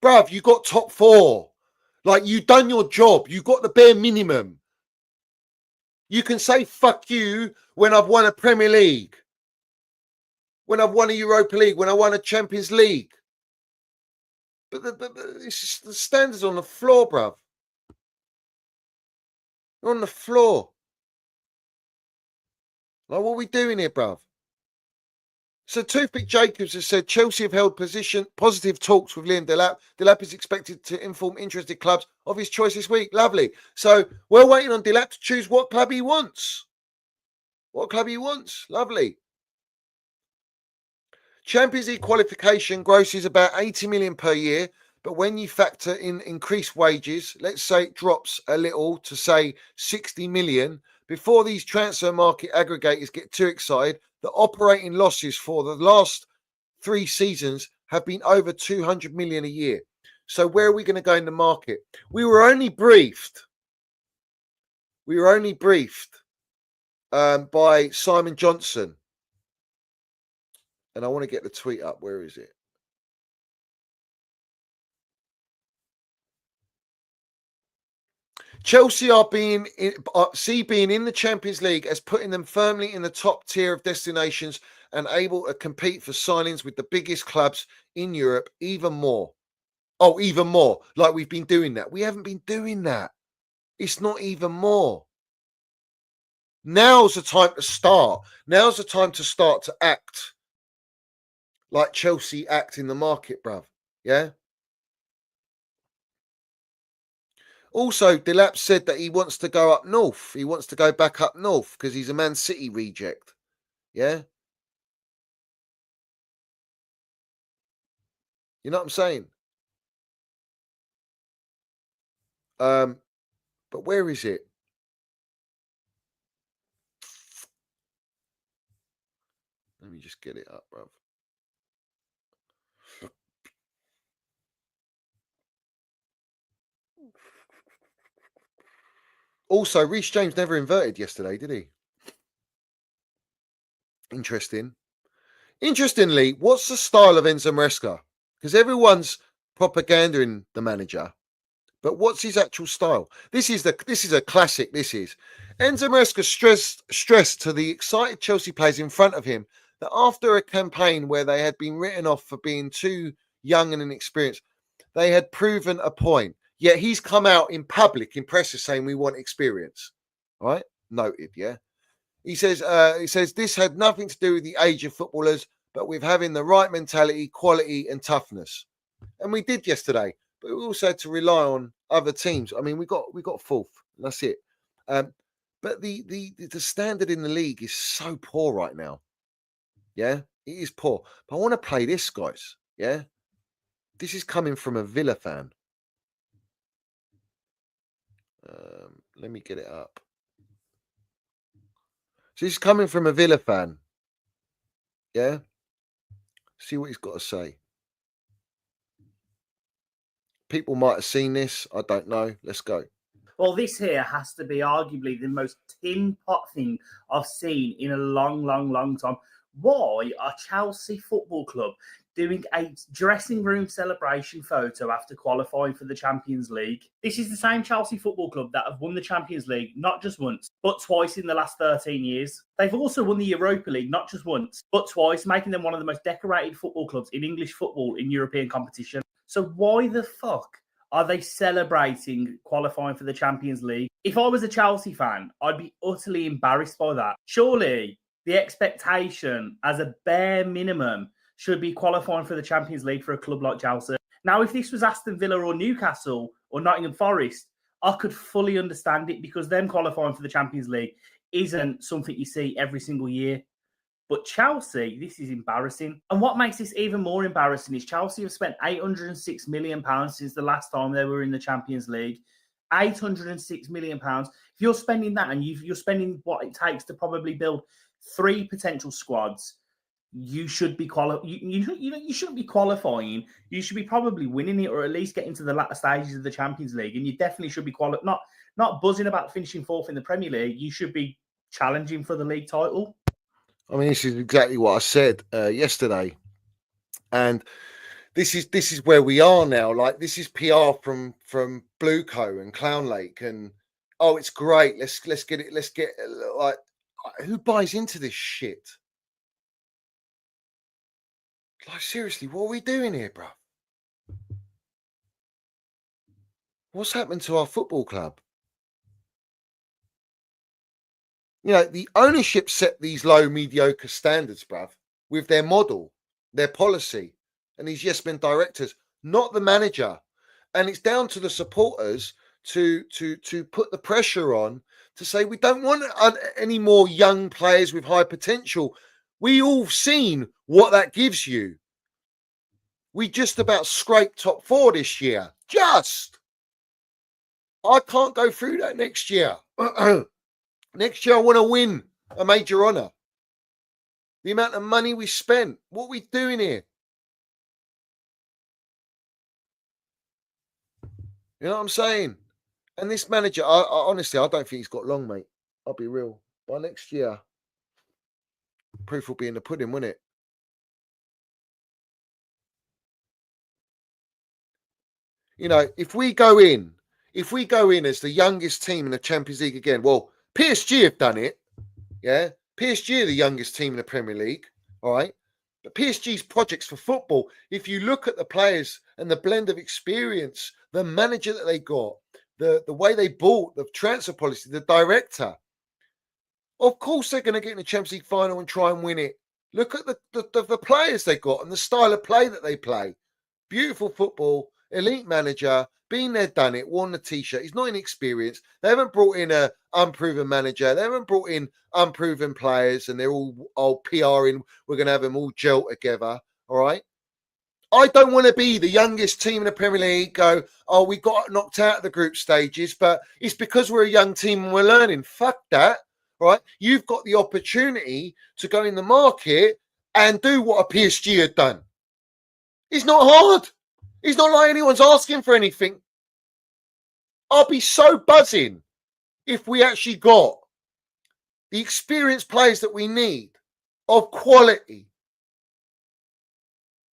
Bruv, you got top 4. Like, you done your job. You got the bare minimum. You can say fuck you when I've won a Premier League, when I've won a Europa League, when I won a Champions League. But it's just the standards on the floor, bruv. They're on the floor. Like, what are we doing here, bruv? So Toothpick Jacobs has said Chelsea have held positive talks with Liam Delap. Delap is expected to inform interested clubs of his choice this week. Lovely. So we're waiting on Delap to choose what club he wants. What club he wants. Lovely. Champions League qualification grosses about 80 million per year. But when you factor in increased wages, let's say it drops a little to say 60 million, before these transfer market aggregators get too excited, the operating losses for the last 3 seasons have been over 200 million a year. So where are we going to go in the market? We were only briefed by Simon Johnson. And I want to get the tweet up. Where is it? Chelsea are being in the Champions League as putting them firmly in the top tier of destinations and able to compete for signings with the biggest clubs in Europe even more. Oh, even more. Like we've been doing that. We haven't been doing that. It's not even more. Now's the time to start. Now's the time to start to act like Chelsea act in the market, bruv. Yeah? Also, Delap said that he wants to go up north. He wants to go back up north because he's a Man City reject. Yeah? You know what I'm saying? But where is it? Let me just get it up, bruv. Also, Reece James never inverted yesterday, did he? Interesting. Interestingly, what's the style of Enzo Maresca? Because everyone's propaganding the manager, but what's his actual style? This is a classic. This is Enzo Maresca stressed to the excited Chelsea players in front of him that after a campaign where they had been written off for being too young and inexperienced, they had proven a point. Yet he's come out in public, in press, saying we want experience. All right, noted. Yeah, he says this had nothing to do with the age of footballers, but with having the right mentality, quality, and toughness. And we did yesterday, but we also had to rely on other teams. I mean, we got fourth. That's it. But the standard in the league is so poor right now. Yeah, it is poor. But I want to play this, guys. Yeah, this is coming from a Villa fan. Let me get it up. So this is coming from a Villa fan. Yeah. See what he's got to say. People might have seen this. I don't know. Let's go. Well, this here has to be arguably the most tin pot thing I've seen in a long, long, long time. Why are Chelsea Football Club doing a dressing room celebration photo after qualifying for the Champions League? This is the same Chelsea Football Club that have won the Champions League not just once, but twice in the last 13 years. They've also won the Europa League not just once, but twice, making them one of the most decorated football clubs in English football in European competition. So why the fuck are they celebrating qualifying for the Champions League? If I was a Chelsea fan, I'd be utterly embarrassed by that. Surely the expectation as a bare minimum should be qualifying for the Champions League for a club like Chelsea. Now, if this was Aston Villa or Newcastle or Nottingham Forest, I could fully understand it because them qualifying for the Champions League isn't something you see every single year. But Chelsea, this is embarrassing. And what makes this even more embarrassing is Chelsea have spent £806 million since the last time they were in the Champions League. £806 million. If you're spending that and you're spending what it takes to probably build 3 potential squads, you should be you shouldn't be qualifying. You should be probably winning it or at least getting to the latter stages of the Champions League. And you definitely should be not buzzing about finishing 4th in the Premier League. You should be challenging for the league title. I mean, this is exactly what I said yesterday, and this is where we are now. Like, this is PR from Blueco and Clown Lake and oh, it's great. Let's get it. Let's get like, who buys into this shit? Like, seriously, what are we doing here, bro? What's happened to our football club? You know, the ownership set these low, mediocre standards, bruv, with their model, their policy, and these yes men directors, not the manager. And it's down to the supporters to put the pressure on to say we don't want any more young players with high potential. We all seen what that gives you. We just about scraped top 4 this year. Just. I can't go through that next year. Next year, I want to win a major honour. The amount of money we spent. What are we doing here? You know what I'm saying? And this manager, I honestly, I don't think he's got long, mate. I'll be real. By next year, proof will be in the pudding, won't it? You know, if we go in as the youngest team in the Champions League again, well, PSG have done it. Yeah. PSG are the youngest team in the Premier League. All right. But PSG's projects for football, if you look at the players and the blend of experience, the manager that they got, the way they bought, the transfer policy, the director, of course they're going to get in the Champions League final and try and win it. Look at the players they got and the style of play that they play. Beautiful football, elite manager, been there, done it, worn the t-shirt. He's not inexperienced. They haven't brought in a unproven manager. They haven't brought in unproven players and they're all PRing. We're going to have them all gel together. All right. I don't want to be the youngest team in the Premier League. Go, oh, we got knocked out of the group stages, but it's because we're a young team and we're learning. Fuck that. All right. You've got the opportunity to go in the market and do what a PSG had done. It's not hard. It's not like anyone's asking for anything. I'll be so buzzing if we actually got the experienced players that we need of quality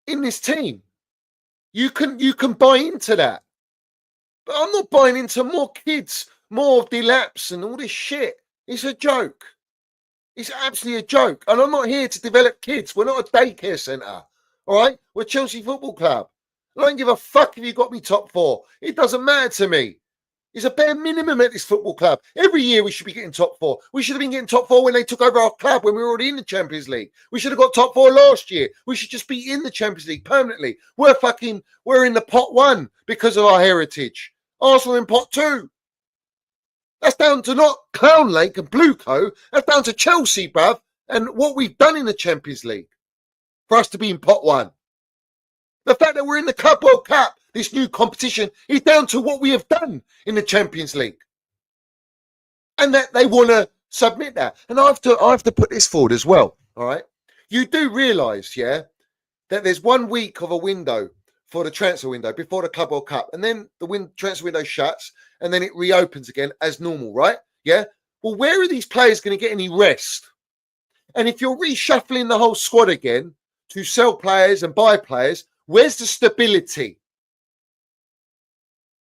in this team. You can buy into that. But I'm not buying into more kids, more delapse and all this shit. It's a joke. It's absolutely a joke. And I'm not here to develop kids. We're not a daycare centre. All right? We're Chelsea Football Club. I don't give a fuck if you got me top 4. It doesn't matter to me. It's a bare minimum at this football club. Every year we should be getting top 4. We should have been getting top 4 when they took over our club, when we were already in the Champions League. We should have got top 4 last year. We should just be in the Champions League permanently. We're in the pot 1 because of our heritage. Arsenal in pot 2. That's down to not Clown Lake and Blueco. That's down to Chelsea, bruv, and what we've done in the Champions League for us to be in pot 1. The fact that we're in the Club World Cup, this new competition, is down to what we have done in the Champions League. And that they want to submit that. And I have to put this forward as well, all right? You do realise, yeah, that there's 1 week of a window for the transfer window before the Club World Cup. And then the transfer window shuts and then it reopens again as normal, right? Yeah? Well, where are these players going to get any rest? And if you're reshuffling the whole squad again to sell players and buy players, where's the stability?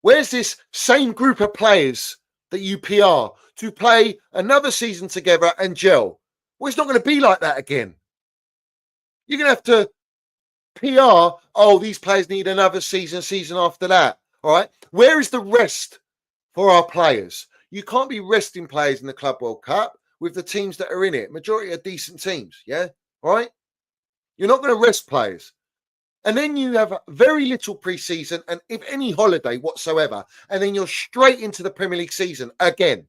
Where's this same group of players that you PR to play another season together and gel? Well, it's not going to be like that again. You're going to have to PR, oh, these players need another season after that. All right. Where is the rest for our players? You can't be resting players in the Club World Cup with the teams that are in it. Majority are decent teams. Yeah. All right. You're not going to rest players. And then you have very little pre-season and if any holiday whatsoever. And then you're straight into the Premier League season again.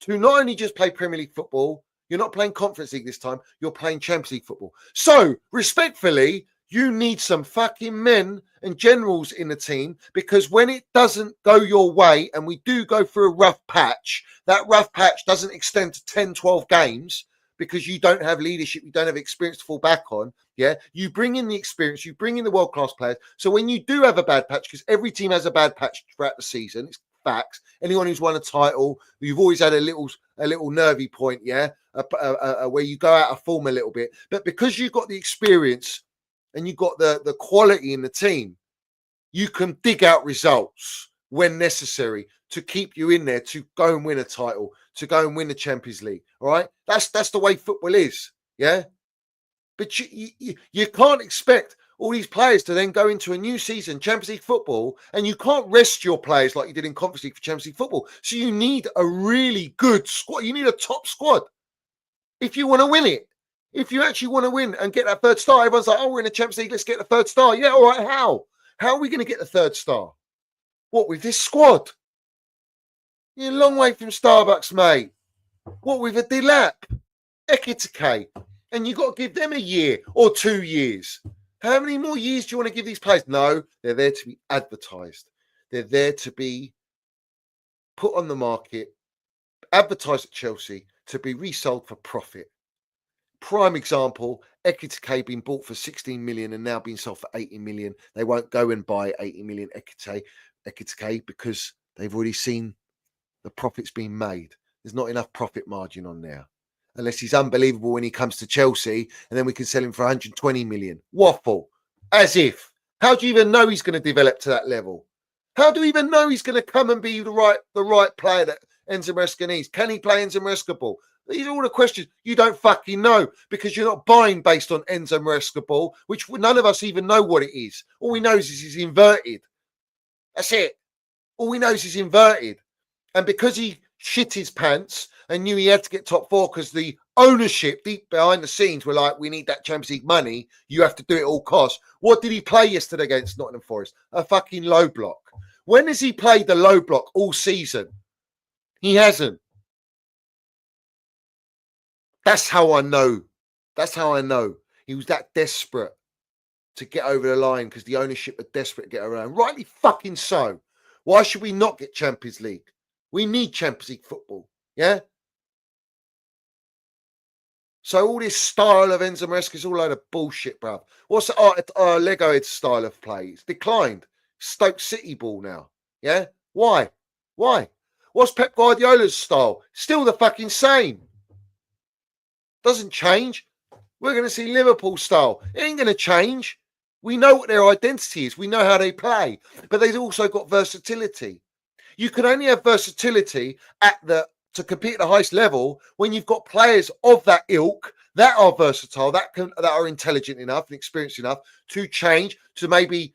To not only just play Premier League football, you're not playing Conference League this time, you're playing Champions League football. So, respectfully, you need some fucking men and generals in the team because when it doesn't go your way and we do go through a rough patch, that rough patch doesn't extend to 10, 12 games because you don't have leadership, you don't have experience to fall back on. Yeah, you bring in the experience, you bring in the world-class players. So when you do have a bad patch, because every team has a bad patch throughout the season, it's facts. Anyone who's won a title, you've always had a little nervy point, yeah, where you go out of form a little bit. But because you've got the experience and you've got the quality in the team, you can dig out results when necessary to keep you in there to go and win a title, to go and win the Champions League. All right, that's the way football is. Yeah, but you can't expect all these players to then go into a new season, Champions League football, and you can't rest your players like you did in Conference League for Champions League football. So you need a really good squad. You need a top squad if you want to win it. If you actually want to win and get that third star, everyone's like, oh, we're in the Champions League, let's get the third star. Yeah, all right, how? How are we going to get the third star? What, with this squad? You're a long way from Starbucks, mate. What, with a Delap, Ekitike, and you've got to give them a year or 2 years. How many more years do you want to give these players? No, they're there to be advertised. They're there to be put on the market, advertised at Chelsea, to be resold for profit. Prime example, Ekitike being bought for 16 million and now being sold for 80 million. They won't go and buy 80 million Ekitike because they've already seen the profits being made. There's not enough profit margin on there. Unless he's unbelievable when he comes to Chelsea and then we can sell him for 120 million. Waffle. As if. How do you even know he's going to develop to that level? How do you even know he's going to come and be the right player that Enzo Maresca needs? Can he play Enzo Maresca ball? These are all the questions you don't fucking know because you're not buying based on Enzo Maresca ball, which none of us even know what it is. All we know is he's inverted. That's it. All we know is he's inverted. And because he shit his pants and knew he had to get top four because the ownership deep behind the scenes were like, we need that Champions League money. You have to do it at all costs. What did he play yesterday against Nottingham Forest? A fucking low block. When has he played the low block all season? He hasn't. That's how I know. That's how I know. He was that desperate to get over the line because the ownership are desperate to get around. Rightly fucking so. Why should we not get Champions League? We need Champions League football. Yeah? So all this style of Enzo Maresca is all load of bullshit, bruv. What's the Lego Head style of play? It's declined. Stoke City ball now. Yeah? Why? Why? What's Pep Guardiola's style? Still the fucking same. Doesn't change. We're going to see Liverpool style. It ain't going to change. We know what their identity is. We know how they play. But they've also got versatility. You can only have versatility to compete at the highest level when you've got players of that ilk that are versatile, that are intelligent enough and experienced enough to change, to maybe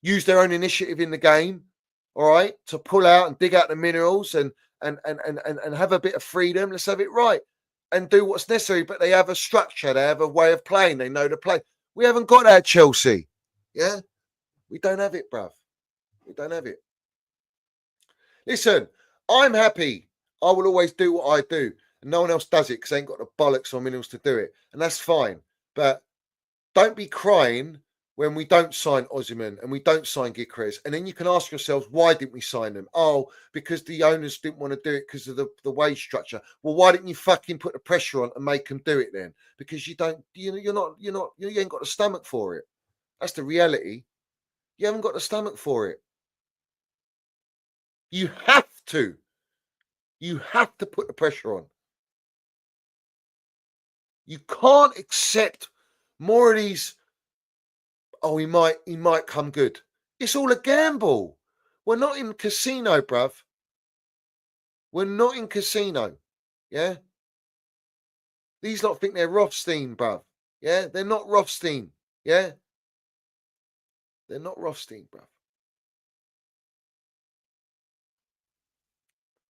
use their own initiative in the game, all right, to pull out and dig out the minerals and have a bit of freedom. Let's have it right and do what's necessary. But they have a structure, they have a way of playing, they know the play. We haven't got that at Chelsea. Yeah, we don't have it, bruv. We don't have it. Listen, I'm happy. I will always do what I do. And no one else does it because they ain't got the bollocks or minerals to do it. And that's fine. But don't be crying when we don't sign Osimhen and we don't sign Gyökeres. And then you can ask yourselves, why didn't we sign them? Oh, because the owners didn't want to do it because of the wage structure. Well, why didn't you fucking put the pressure on and make them do it then? Because you ain't got the stomach for it. That's the reality. You haven't got the stomach for it. You have to. You have to put the pressure on. You can't accept more of these, oh, he might come good. It's all a gamble. We're not in casino, bruv. We're not in casino. Yeah? These lot think they're Rothstein, bruv. Yeah? They're not Rothstein. Yeah? They're not Rothstein, bruv.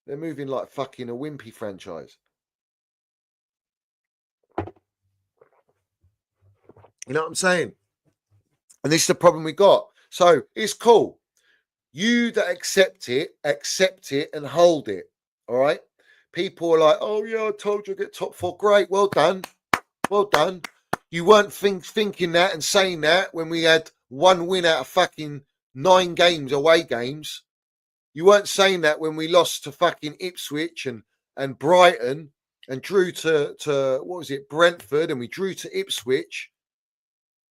They're moving like fucking a wimpy franchise. You know what I'm saying? And this is the problem we got. So it's cool. You that accept it and hold it. All right? People are like, oh, yeah, I told you to get top four. Great. Well done. Well done. You weren't thinking that and saying that when we had one win out of fucking 9 games, away games. You weren't saying that when we lost to fucking Ipswich and Brighton and drew to what was it, Brentford, and we drew to Ipswich.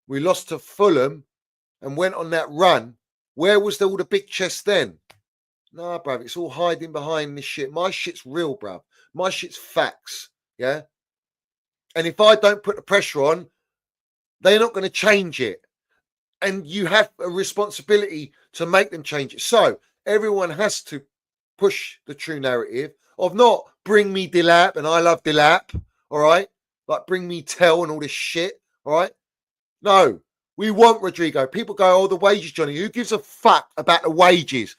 We lost to Fulham and went on that run. Where was all the big chest then? Nah, bruv, it's all hiding behind this shit. My shit's real, bruv. My shit's facts, yeah? And if I don't put the pressure on, they're not going to change it. And you have a responsibility to make them change it. So Everyone has to push the true narrative of not bring me Delap and I love Delap, all right? Like bring me Tell and all this shit, all right? No, we want Rodrigo. People go, oh, the wages, Johnny. Who gives a fuck about the wages?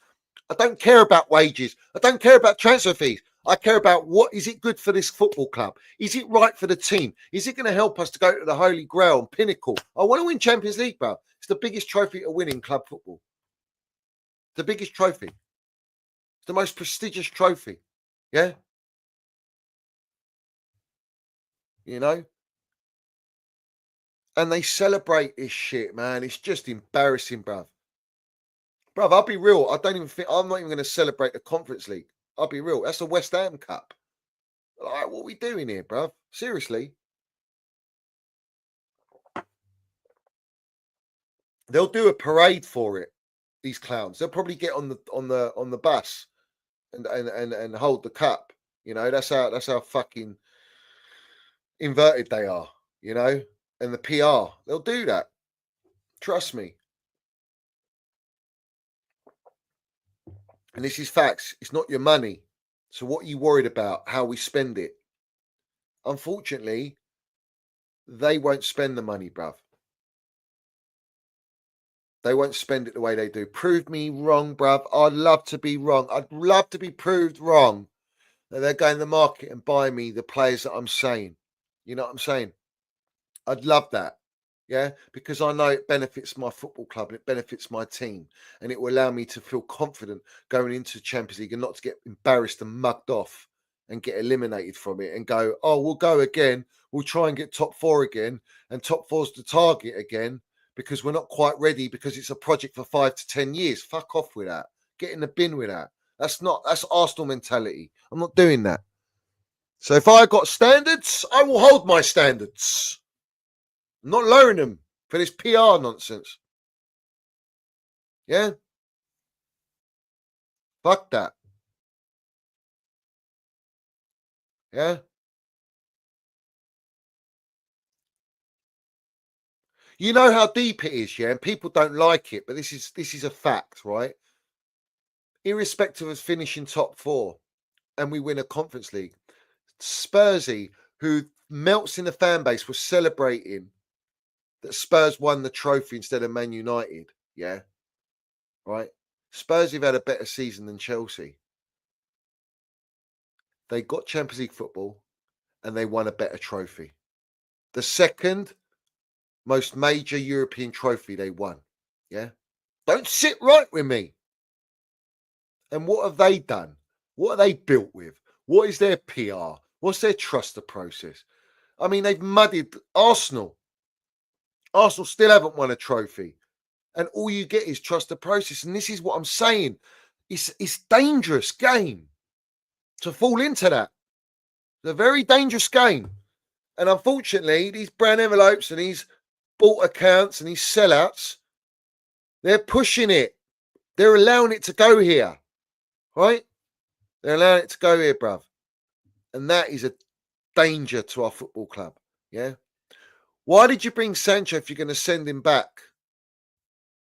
I don't care about wages. I don't care about transfer fees. I care about what is it good for this football club? Is it right for the team? Is it going to help us to go to the Holy Grail and pinnacle? I want to win Champions League, bro. It's the biggest trophy to win in club football. The biggest trophy. It's the most prestigious trophy. Yeah? You know? And they celebrate this shit, man. It's just embarrassing, bruv. Bruv, I'll be real. I'm not even going to celebrate the Conference League. I'll be real. That's the West Ham Cup. Like, what are we doing here, bruv? Seriously. They'll do a parade for it, these clowns. They'll probably get on the bus and hold the cup. You know, that's how fucking inverted they are, you know? And the PR, they'll do that. Trust me. And this is facts. It's not your money. So what are you worried about? How we spend it? Unfortunately, they won't spend the money, bruv. They won't spend it the way they do. Prove me wrong, bruv. I'd love to be wrong. I'd love to be proved wrong. That they're going to the market and buy me the players that I'm saying. You know what I'm saying? I'd love that. Yeah, because I know it benefits my football club and it benefits my team, and it will allow me to feel confident going into the Champions League and not to get embarrassed and mugged off and get eliminated from it and go, oh, we'll go again. We'll try and get top four again, and top four's the target again because we're not quite ready because it's a project for 5 to 10 years. Fuck off with that. Get in the bin with that. That's Arsenal mentality. I'm not doing that. So if I got standards, I will hold my standards. I'm not lowering them for this PR nonsense. Yeah? Fuck that. Yeah? You know how deep it is, yeah? And people don't like it, but this is a fact, right? Irrespective of finishing top four and we win a Conference League, Spursy, who melts in the fan base, was celebrating that Spurs won the trophy instead of Man United. Yeah. Right. Spurs have had a better season than Chelsea. They got Champions League football and they won a better trophy. The second most major European trophy they won. Yeah. Don't sit right with me. And what have they done? What are they built with? What is their PR? What's their trust process? I mean, they've muddied Arsenal. Arsenal still haven't won a trophy. And all you get is trust the process. And this is what I'm saying. It's dangerous game to fall into that. It's a very dangerous game. And unfortunately, these brown envelopes and these bought accounts and these sellouts, they're pushing it. They're allowing it to go here. Right? They're allowing it to go here, bruv. And that is a danger to our football club. Yeah? Why did you bring Sancho if you're going to send him back?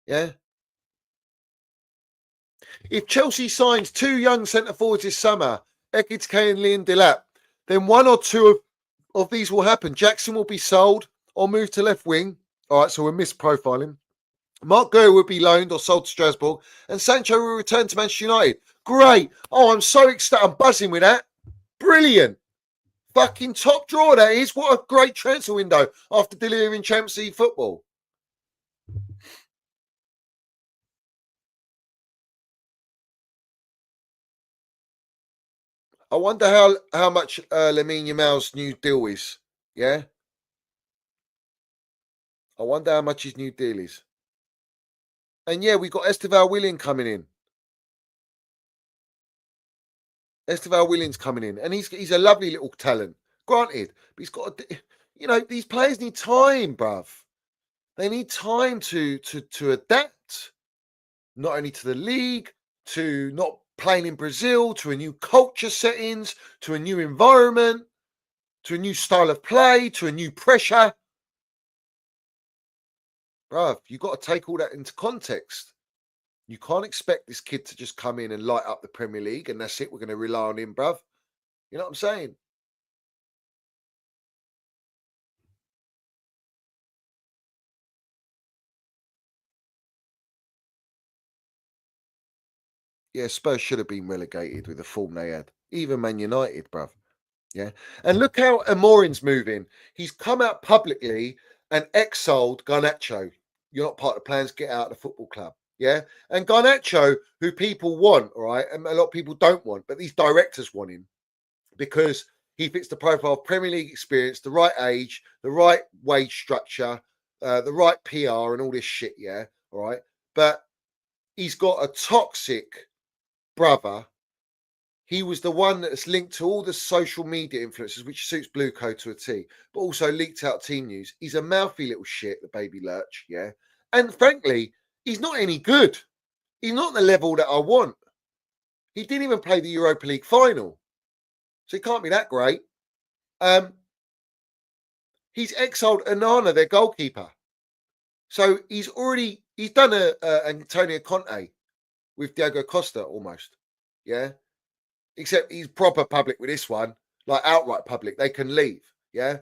Yeah? If Chelsea signs 2 young centre forwards this summer, Ekitike and Liam Delap, then 1 or 2 of these will happen. Jackson will be sold or moved to left wing. All right, so we're misprofiling. Mark Gurr will be loaned or sold to Strasbourg, and Sancho will return to Manchester United. Great. Oh, I'm so excited. I'm buzzing with that. Brilliant. Fucking top draw that is. What a great transfer window after delivering Champions League football. I wonder how much Lamine Yamal's new deal is. Yeah? I wonder how much his new deal is. And yeah, we got Esteval Willian coming in. Esteval Williams coming in, and he's a lovely little talent, granted, but he's got these players need time, bruv. They need time to adapt, not only to the league, to not playing in Brazil, to a new culture settings, to a new environment, to a new style of play, to a new pressure. Bruv, you've got to take all that into context. You can't expect this kid to just come in and light up the Premier League and that's it. We're going to rely on him, bruv. You know what I'm saying? Yeah, Spurs should have been relegated with the form they had. Even Man United, bruv. Yeah. And look how Amorin's moving. He's come out publicly and exiled Garnacho. You're not part of the plans, get out of the football club. Yeah. And Garnacho, who people want, all right, and a lot of people don't want, but these directors want him because he fits the profile of Premier League experience, the right age, the right wage structure, the right PR and all this shit. Yeah. All right. But he's got a toxic brother. He was the one that's linked to all the social media influencers, which suits Blue Co to a T, but also leaked out team news. He's a mouthy little shit, the baby lurch, yeah. And frankly, he's not any good. He's not the level that I want. He didn't even play the Europa League final, so he can't be that great. He's exiled Onana, their goalkeeper. So he's done a Antonio Conte with Diego Costa almost, yeah. Except he's proper public with this one, like outright public. They can leave, yeah.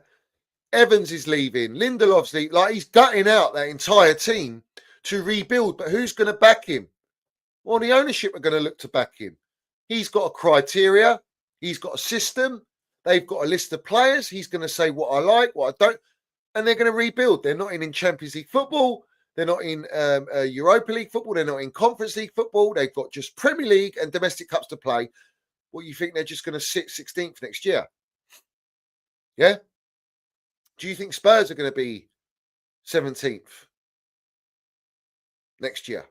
Evans is leaving, Lindelof's leaving. Like he's gutting out that entire team to rebuild. But who's going to back him? Well, the ownership are going to look to back him. He's got a criteria. He's got a system. They've got a list of players. He's going to say what I like, what I don't, and they're going to rebuild. They're not in Champions League football. They're not in Europa League football. They're not in Conference League football. They've got just Premier League and domestic cups to play. What, you think they're just going to sit 16th next year? Yeah? Do you think Spurs are going to be 17th next year?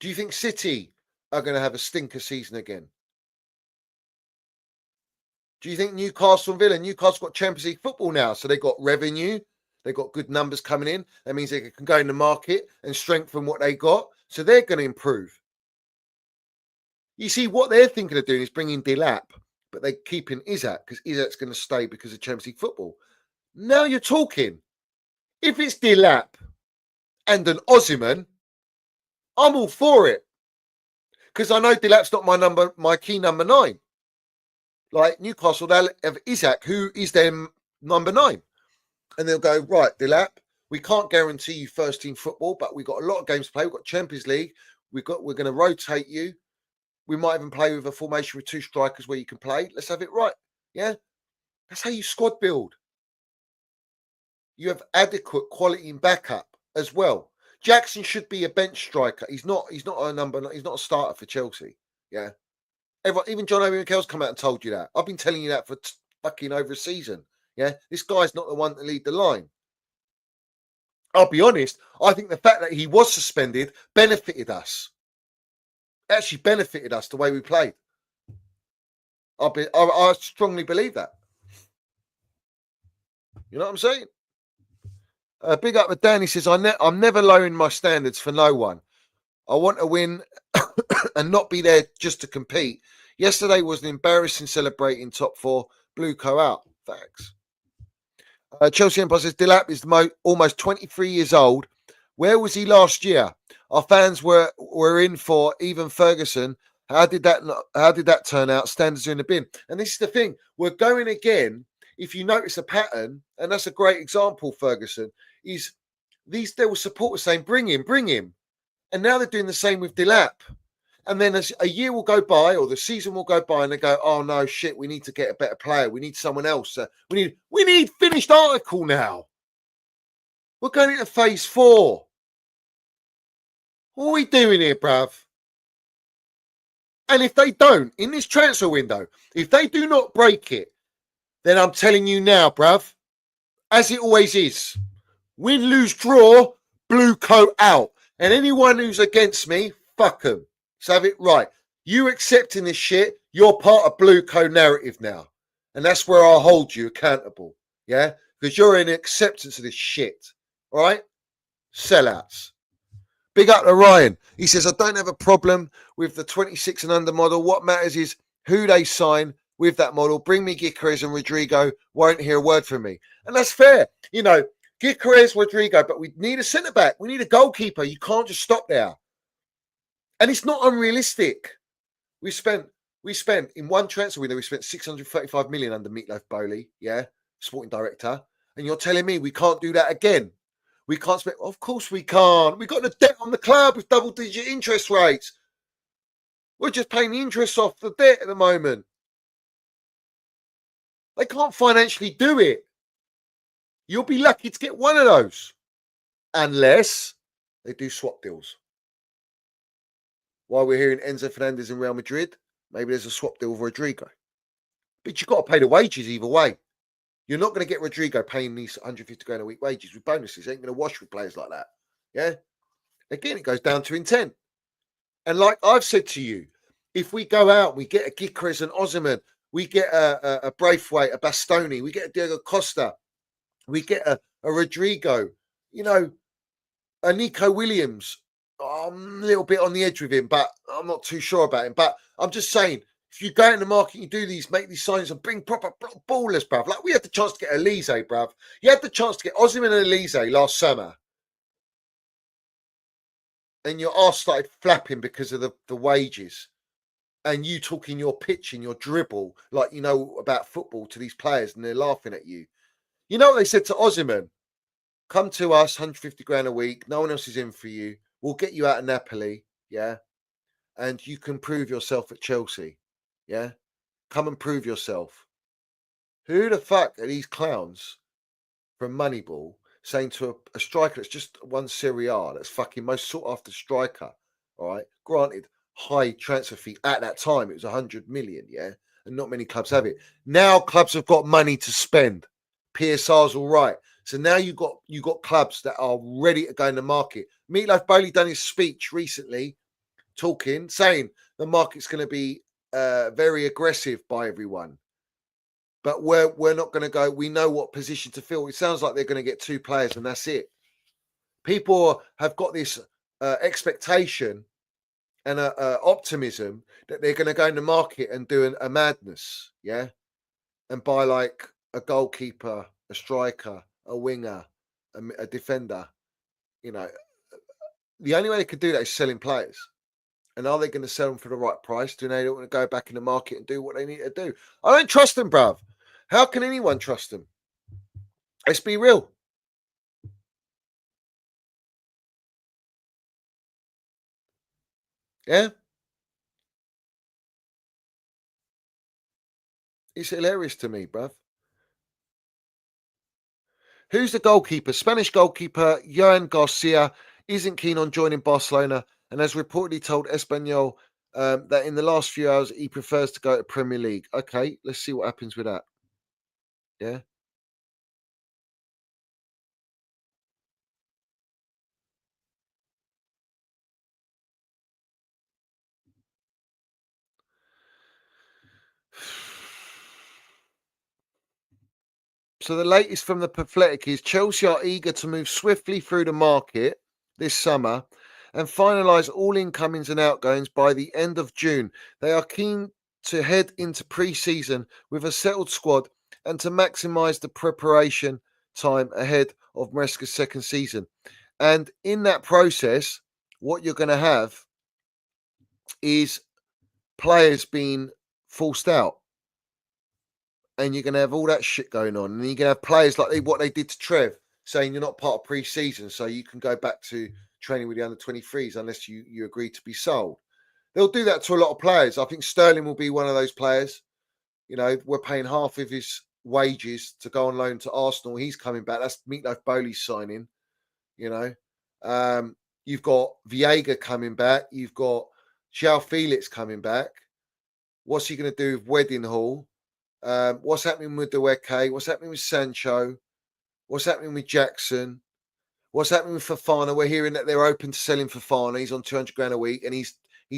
Do you think City are going to have a stinker season again? Do you think Newcastle and Villa? Newcastle got Champions League football now, so they've got revenue. They've got good numbers coming in. That means they can go in the market and strengthen what they got. So they're going to improve. You see, what they're thinking of doing is bringing Delap, but they're keeping Isak because Isak's going to stay because of Champions League football. Now you're talking. If it's Delap and an Osimhen, I'm all for it because I know Delap's not my key number 9. Like Newcastle, they'll have Isak, who is their number 9, and they'll go, right, Delap, we can't guarantee you first team football, but we've got a lot of games to play. We've got Champions League. We're going to rotate you. We might even play with a formation with 2 strikers where you can play. Let's have it right. Yeah. That's how you squad build. You have adequate quality and backup as well. Jackson should be a bench striker. He's not he's not a starter for Chelsea. Yeah. Even John Obi Mikel's come out and told you that. I've been telling you that for fucking over a season. Yeah. This guy's not the one to lead the line. I'll be honest. I think the fact that he was suspended benefited us. Actually benefited us the way we played. I strongly believe that. You know what I'm saying? Big up to Dan. He says, I'm never lowering my standards for no one. I want to win and not be there just to compete. Yesterday was an embarrassing celebrating top 4. Blue Co out. Facts. Chelsea Empire says, Delap is almost 23 years old. Where was he last year? Our fans were in for even Ferguson. How did that turn out? Standards are in the bin. And this is the thing. We're going again. If you notice a pattern, and that's a great example, Ferguson, is they will support us saying, bring him. And now they're doing the same with Delap. And then as a year will go by or the season will go by and they go, oh no, shit, we need to get a better player. We need someone else. We need finished article now. We're going into phase 4. What are we doing here, bruv? And if they don't, in this transfer window, if they do not break it, then I'm telling you now, bruv, as it always is, win, lose, draw, Blue Co out. And anyone who's against me, fuck them. Let's have it right. You accepting this shit, you're part of Blue Co narrative now. And that's where I'll hold you accountable. Yeah? Because you're in acceptance of this shit. All right? Sellouts. Big up to Ryan. He says, I don't have a problem with the 26 and under model. What matters is who they sign with that model. Bring me Gyökeres and Rodrigo. Won't hear a word from me. And that's fair. You know, Gyökeres, Rodrigo, but we need a centre back. We need a goalkeeper. You can't just stop there. And it's not unrealistic. We spent in one transfer window, we spent 635 million under Meatloaf Bowley, sporting director. And you're telling me we can't do that again? We can't spend. Of course we can't. We've got the debt on the club with double-digit interest rates. We're just paying the interest off the debt at the moment. They can't financially do it. You'll be lucky to get one of those. Unless they do swap deals. While we're hearing Enzo Fernandez in Real Madrid, maybe there's a swap deal with Rodrigo. But you've got to pay the wages either way. You're not going to get Rodrigo paying these 150 grand a week wages with bonuses. Ain't going to wash with players like that. Yeah? Again, it goes down to intent. And like I've said to you, if we go out, we get a Gyökeres and Osimhen, we get a Braithwaite, a Bastoni, we get a Diego Costa, we get a Rodrigo, a Nico Williams. I'm a little bit on the edge with him, but I'm not too sure about him. But I'm just saying, if you go in the market, you do these, make these signings and bring proper ballers, bruv. Like we had the chance to get Elise, bruv. You had the chance to get Osimhen and Elise last summer. And your arse started flapping because of the wages. And you talking your pitch and your dribble, like you know about football, to these players, and they're laughing at you. You know what they said to Osimhen? Come to us, 150 grand a week. No one else is in for you. We'll get you out of Napoli, yeah? And you can prove yourself at Chelsea, yeah? Come and prove yourself. Who the fuck are these clowns from Moneyball saying to a striker that's just won Serie A, that's fucking most sought after striker, all right? Granted, high transfer fee at that time, it was 100 million, yeah? And not many clubs have it. Now clubs have got money to spend. PSR's all right. So now you got clubs that are ready to go in the market. Meatloaf Bowley done his speech recently, saying the market's going to be very aggressive by everyone. But we're not going to go. We know what position to fill. It sounds like they're going to get two players and that's it. People have got this expectation and optimism that they're going to go in the market and do a madness, yeah, and buy like a goalkeeper, a striker, a winger, a defender. The only way they could do that is selling players. And are they going to sell them for the right price? Do they want to go back in the market and do what they need to do? I don't trust them, bruv. How can anyone trust them? Let's be real. Yeah? It's hilarious to me, bruv. Who's the goalkeeper? Spanish goalkeeper Johan Garcia isn't keen on joining Barcelona and has reportedly told Espanyol that in the last few hours he prefers to go to Premier League. Okay, let's see what happens with that. Yeah. So the latest from the Pathetic is Chelsea are eager to move swiftly through the market this summer and finalise all incomings and outgoings by the end of June. They are keen to head into pre-season with a settled squad and to maximise the preparation time ahead of Maresca's second season. And in that process, what you're going to have is players being forced out. And you're going to have all that shit going on. And you're going to have players like what they did to Trev, saying you're not part of pre-season, so you can go back to training with the under-23s unless you agree to be sold. They'll do that to a lot of players. I think Sterling will be one of those players. We're paying half of his wages to go on loan to Arsenal. He's coming back. That's Meatloaf Bowley's signing. You've got Viega coming back. You've got João Felix coming back. What's he going to do with Wedding Hall? What's happening with Deweke? What's happening with Sancho? What's happening with Jackson? What's happening with Fofana? We're hearing that they're open to selling Fofana. He's on 200 grand a week, and he's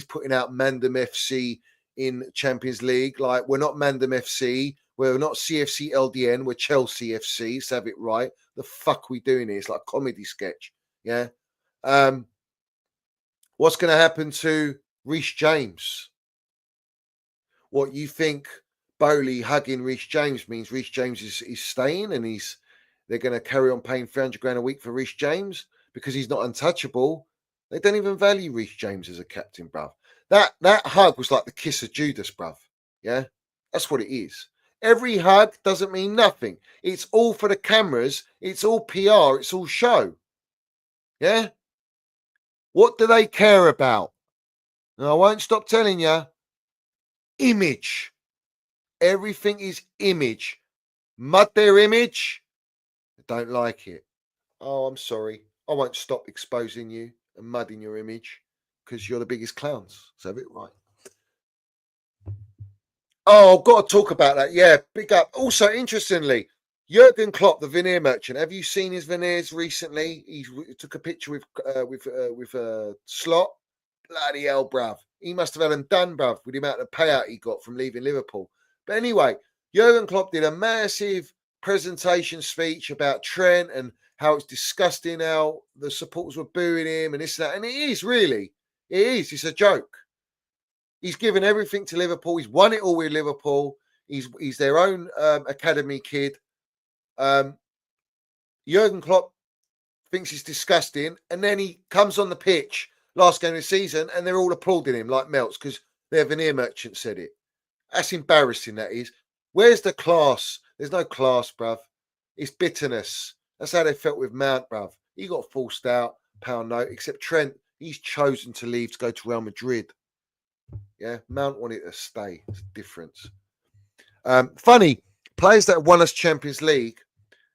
putting out Mandem FC in Champions League. Like, we're not Mandem FC. We're not CFC LDN. We're Chelsea FC. Let's have it right. The fuck we doing here? It's like a comedy sketch. Yeah. What's going to happen to Reece James? What you think? Bowley hugging Reece James means Reece James is staying and he's they're going to carry on paying 300 grand a week for Reece James because he's not untouchable. They don't even value Reece James as a captain, bruv. That hug was like the kiss of Judas, bruv. Yeah, that's what it is. Every hug doesn't mean nothing. It's all for the cameras. It's all PR. It's all show. Yeah. What do they care about? And I won't stop telling you. Image. Everything is image. Mud their image. I don't like it. Oh, I'm sorry. I won't stop exposing you and mudding your image because you're the biggest clowns. So have it right. Oh, I've got to talk about that. Yeah, big up. Also, interestingly, Jurgen Klopp, the veneer merchant. Have you seen his veneers recently? He took a picture with Slot. Bloody hell, bruv. He must have had them done, bruv, with the amount of payout he got from leaving Liverpool. But anyway, Jurgen Klopp did a massive presentation speech about Trent and how it's disgusting how the supporters were booing him and this and that. And it is, really. It is. It's a joke. He's given everything to Liverpool. He's won it all with Liverpool. He's their own academy kid. Jurgen Klopp thinks it's disgusting. And then he comes on the pitch last game of the season and they're all applauding him like melts because their veneer merchant said it. That's embarrassing, that is. Where's the class? There's no class, bruv. It's bitterness. That's how they felt with Mount, bruv. He got forced out, pound note, except Trent, he's chosen to leave to go to Real Madrid. Yeah, Mount wanted to stay. It's a difference. Funny, players that have won us Champions League,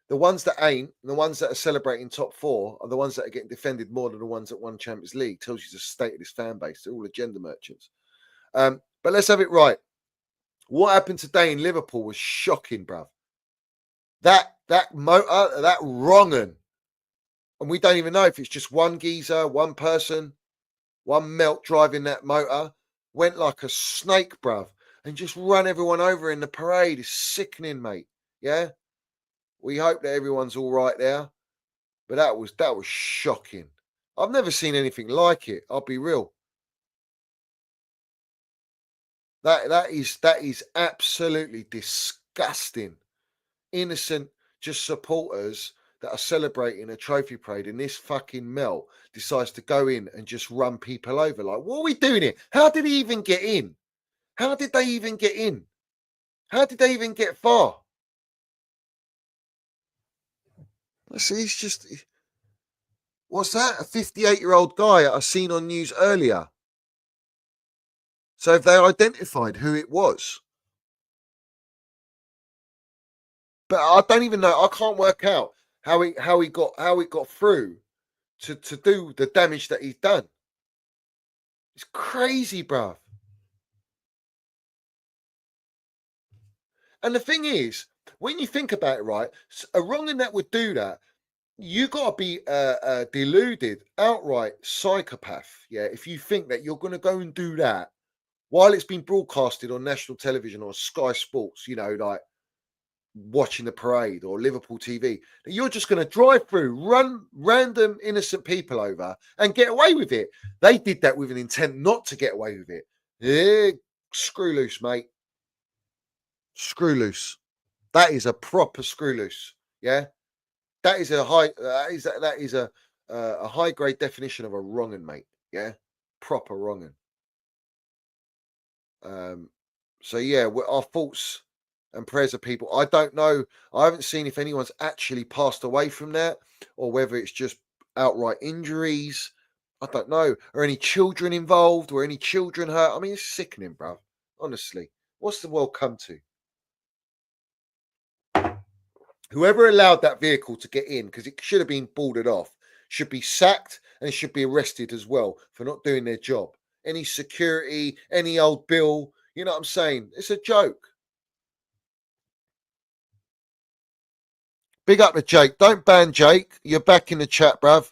the ones that ain't, the ones that are celebrating top four are the ones that are getting defended more than the ones that won Champions League. Tells you the state of this fan base. They're all agenda merchants. But let's have it right. What happened today in Liverpool was shocking, bruv. That motor, that wrong'un. And we don't even know if it's just one geezer, one person, one melt driving that motor. Went like a snake, bruv, and just run everyone over in the parade. It's sickening, mate. Yeah? We hope that everyone's all right there. But that was shocking. I've never seen anything like it. I'll be real. That is absolutely disgusting. Innocent, just supporters that are celebrating a trophy parade, and this fucking melt decides to go in and just run people over. Like, what are we doing here? How did he even get in? How did they even get in? How did they even get far? Let's see, it's just, what's that? A 58-year-old guy I seen on news earlier. So have they identified who it was? But I don't even know. I can't work out how he got through to do the damage that he's done. It's crazy, bruv. And the thing is, when you think about it, right, a wronging that would do that, you got to be deluded, outright psychopath. Yeah, if you think that you're going to go and do that while it's been broadcasted on national television or Sky Sports, you know, like watching the parade or Liverpool TV, that you're just going to drive through, run random innocent people over and get away with it. They did that with an intent not to get away with it. Yeah, screw loose, mate. Screw loose. That is a proper screw loose. Yeah, that is a high. That is a high grade definition of a wrong'un, mate. Yeah, proper wrong'un. So yeah, our thoughts and prayers of people. I don't know. I haven't seen if anyone's actually passed away from that or whether it's just outright injuries. I don't know. Are any children involved or any children hurt? I mean, it's sickening, bro. Honestly, what's the world come to? Whoever allowed that vehicle to get in, because it should have been boarded off, should be sacked and should be arrested as well for not doing their job. Any security, any old bill, you know what I'm saying? It's a joke. Big up to Jake. Don't ban Jake. You're back in the chat, bruv.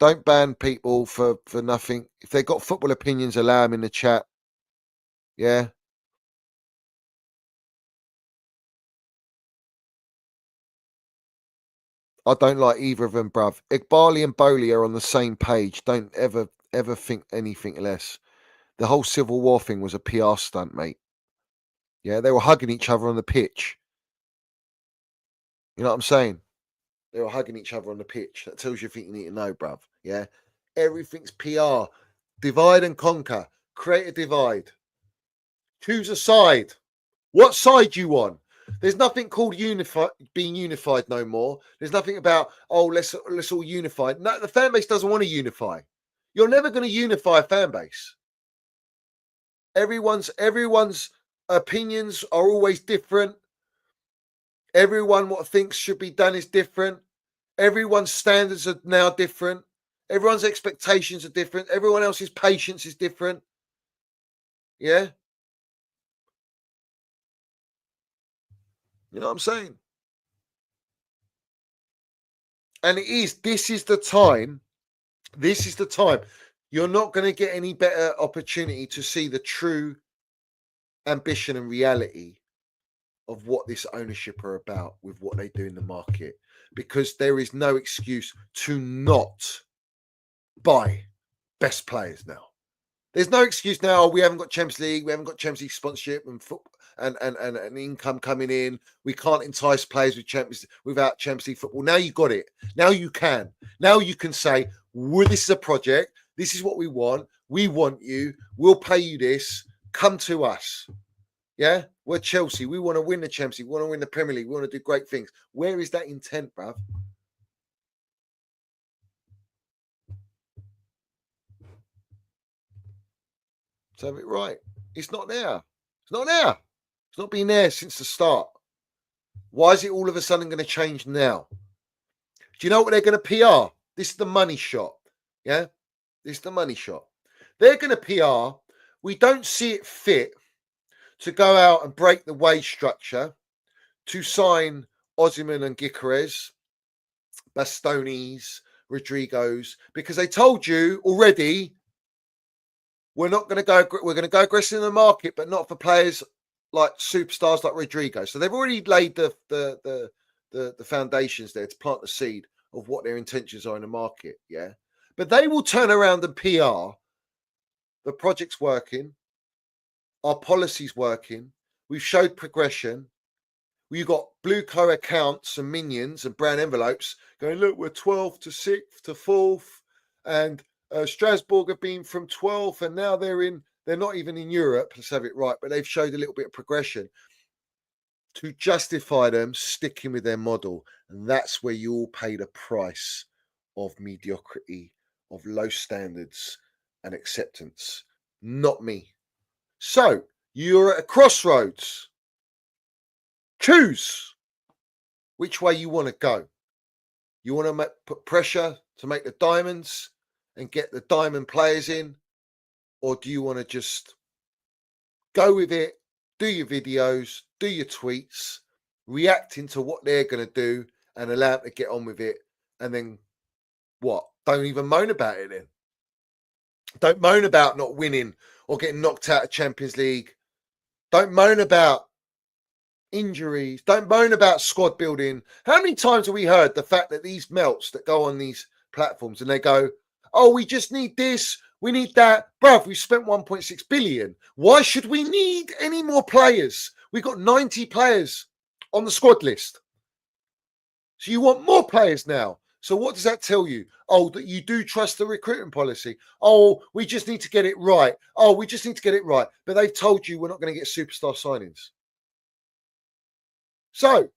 Don't ban people for nothing. If they've got football opinions, allow them in the chat. Yeah. I don't like either of them, bruv. Iqbali and Bowley are on the same page. Don't ever think anything less. The whole Civil War thing was a PR stunt, mate. Yeah, they were hugging each other on the pitch. You know what I'm saying? They were hugging each other on the pitch. That tells you everything you need to know, bruv. Yeah. Everything's PR. Divide and conquer. Create a divide. Choose a side. What side you on? There's nothing called being unified no more. There's nothing about, oh, let's all unify. No, the fan base doesn't want to unify. You're never going to unify a fan base. Everyone's opinions are always different. Everyone what thinks should be done is different. Everyone's standards are now different. Everyone's expectations are different. Everyone else's patience is different. Yeah. You know what I'm saying? And this is the time. This is the time. You're not going to get any better opportunity to see the true ambition and reality of what this ownership are about with what they do in the market, because there is no excuse to not buy best players now. There's no excuse now. Oh, we haven't got Champions League. We haven't got Champions League sponsorship and football and income coming in. We can't entice players without Champions League football. Now you got it. Now you can. Now you can say, well, this is a project. This is what we want. We want you. We'll pay you this. Come to us. Yeah, we're Chelsea. We want to win the Champions League. We want to win the Premier League. We want to do great things. Where is that intent, bruv? Let's have it right. It's not there. It's not there. It's not been there since the start. Why is it all of a sudden going to change now? Do you know what they're going to PR? This is the money shot. Yeah, this is the money shot. They're going to PR. We don't see it fit to go out and break the wage structure to sign Osimhen and Gyökeres, Bastonis, Rodrigos, because they told you already we're going to go aggressive in the market, but not for players like superstars like Rodrigo. So they've already laid the foundations there to plant the seed of what their intentions are in the market. Yeah, but they will turn around and PR. The project's working. Our policy's working. We've showed progression. We've got blue co accounts and minions and brown envelopes going, look, we're 12th to 6th to 4th. And Strasbourg have been from 12th and now they're not even in Europe. Let's have it right. But they've showed a little bit of progression to justify them sticking with their model. And that's where you all pay the price of mediocrity, of low standards and acceptance. Not me. So you're at a crossroads. Choose which way you want to go. You want to put pressure to make the diamonds and get the diamond players in, or do you want to just go with it, do your videos, do your tweets, reacting to what they're going to do and allow them to get on with it, and then what? Don't even moan about it then. Don't moan about not winning or getting knocked out of Champions League. Don't moan about injuries. Don't moan about squad building. How many times have we heard the fact that these melts that go on these platforms and they go, oh, we just need this, we need that. Bruv, we spent 1.6 billion. Why should we need any more players? We've got 90 players on the squad list. So you want more players now. So what does that tell you? Oh, that you do trust the recruitment policy. Oh, we just need to get it right. Oh, we just need to get it right. But they've told you we're not going to get superstar signings. So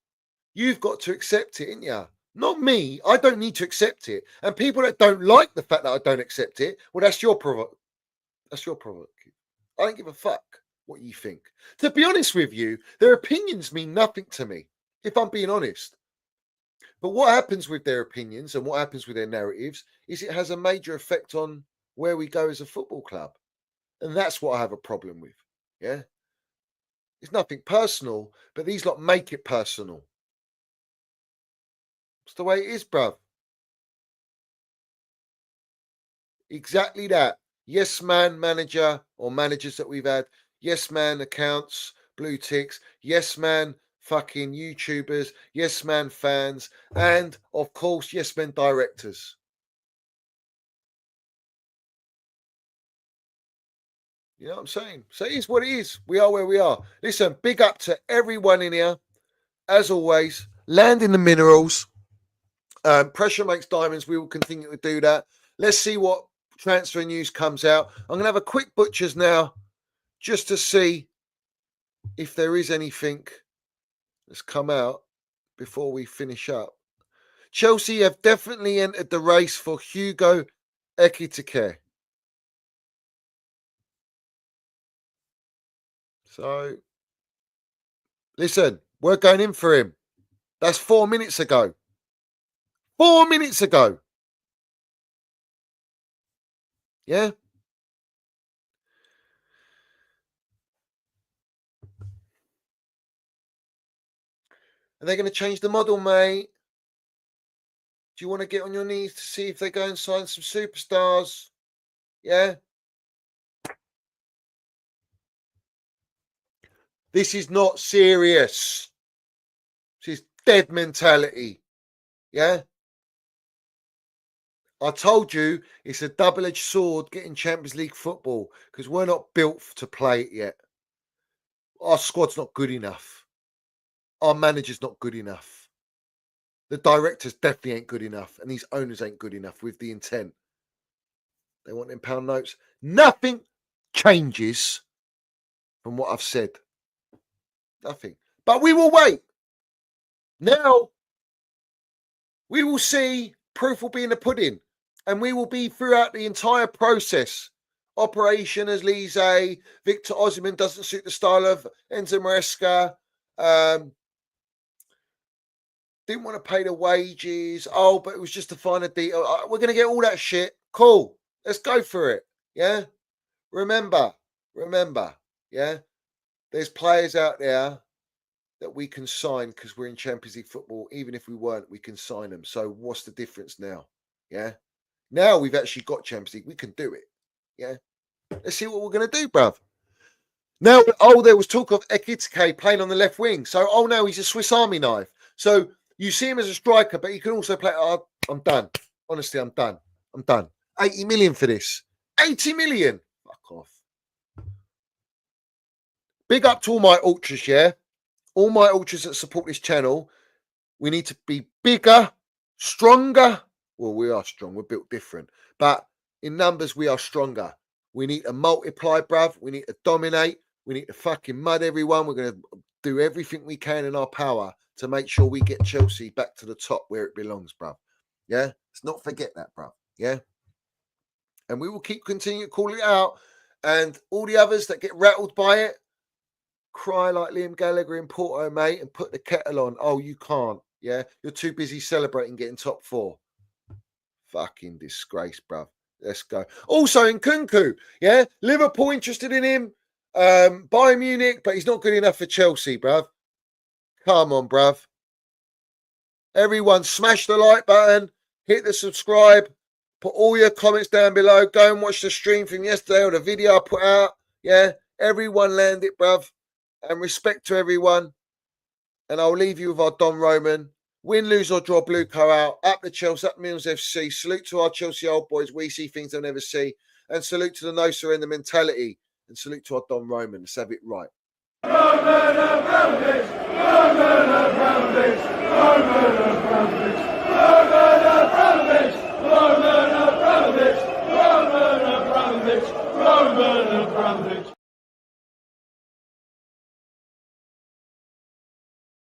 you've got to accept it, ain't you? Not me. I don't need to accept it. And people that don't like the fact that I don't accept it, well, that's your provoke. That's your provoke. I don't give a fuck what you think. To be honest with you, their opinions mean nothing to me, if I'm being honest. But what happens with their opinions and what happens with their narratives is it has a major effect on where we go as a football club. And that's what I have a problem with. Yeah. It's nothing personal, but these lot make it personal. It's the way it is, bruv. Exactly that. Yes, man manager or managers that we've had. Yes, man accounts, blue ticks. Yes, man fucking YouTubers. Yes, man fans. And, of course, yes, men directors. You know what I'm saying? So it is what it is. We are where we are. Listen, big up to everyone in here. As always, land in the minerals. Pressure makes diamonds. We will continue to do that. Let's see what transfer news comes out. I'm going to have a quick butchers now just to see if there is anything that's come out before we finish up. Chelsea have definitely entered the race for Hugo Ekitike. So, listen, we're going in for him. That's 4 minutes ago. 4 minutes ago. Yeah. Are they going to change the model, mate? Do you want to get on your knees to see if they go and sign some superstars? Yeah. This is not serious. This is dead mentality. Yeah. I told you it's a double-edged sword getting Champions League football because we're not built to play it yet. Our squad's not good enough. Our manager's not good enough. The directors definitely ain't good enough, and these owners ain't good enough with the intent. They want them pound notes. Nothing changes from what I've said. Nothing. But we will wait. Now, we will see proof will be in the pudding, and we will be throughout the entire process. Operation as Lise, Victor Osimhen doesn't suit the style of Enzo Maresca. Didn't want to pay the wages. Oh, but it was just to find a deal. We're going to get all that shit. Cool. Let's go for it. Yeah. Remember. Yeah. There's players out there that we can sign because we're in Champions League football. Even if we weren't, we can sign them. So what's the difference now? Yeah. Now we've actually got Champions League. We can do it. Yeah. Let's see what we're going to do, bruv. Now, there was talk of Ekitike playing on the left wing. So, now he's a Swiss Army knife. So you see him as a striker, but he can also play. I'm done. Honestly, I'm done. 80 million for this. 80 million. Fuck off. Big up to all my ultras, yeah? All my ultras that support this channel. We need to be bigger, stronger. Well, we are strong. We're built different. But in numbers, we are stronger. We need to multiply, bruv. We need to dominate. We need to fucking mud everyone. We're going to do everything we can in our power to make sure we get Chelsea back to the top where it belongs, bruv. Yeah? Let's not forget that, bruv. Yeah? And we will continue to call it out. And all the others that get rattled by it, cry like Liam Gallagher in Porto, mate, and put the kettle on. Oh, you can't. Yeah? You're too busy celebrating getting top 4. Fucking disgrace, bruv. Let's go. Also in Kunku, yeah? Liverpool interested in him. Bayern Munich, but he's not good enough for Chelsea, bruv. Come on, bruv. Everyone, smash the like button, hit the subscribe, put all your comments down below. Go and watch the stream from yesterday or the video I put out. Yeah, everyone land it, bruv. And respect to everyone. And I'll leave you with our Don Roman. Win, lose or draw, Blue Co out. Up the Chelsea, up Mills FC. Salute to our Chelsea old boys. We see things they'll never see. And salute to the no surrender mentality. And salute to our Don Roman. Let's have it right. Roman Abramovich! Roman Abramovich! Roman Abramovich!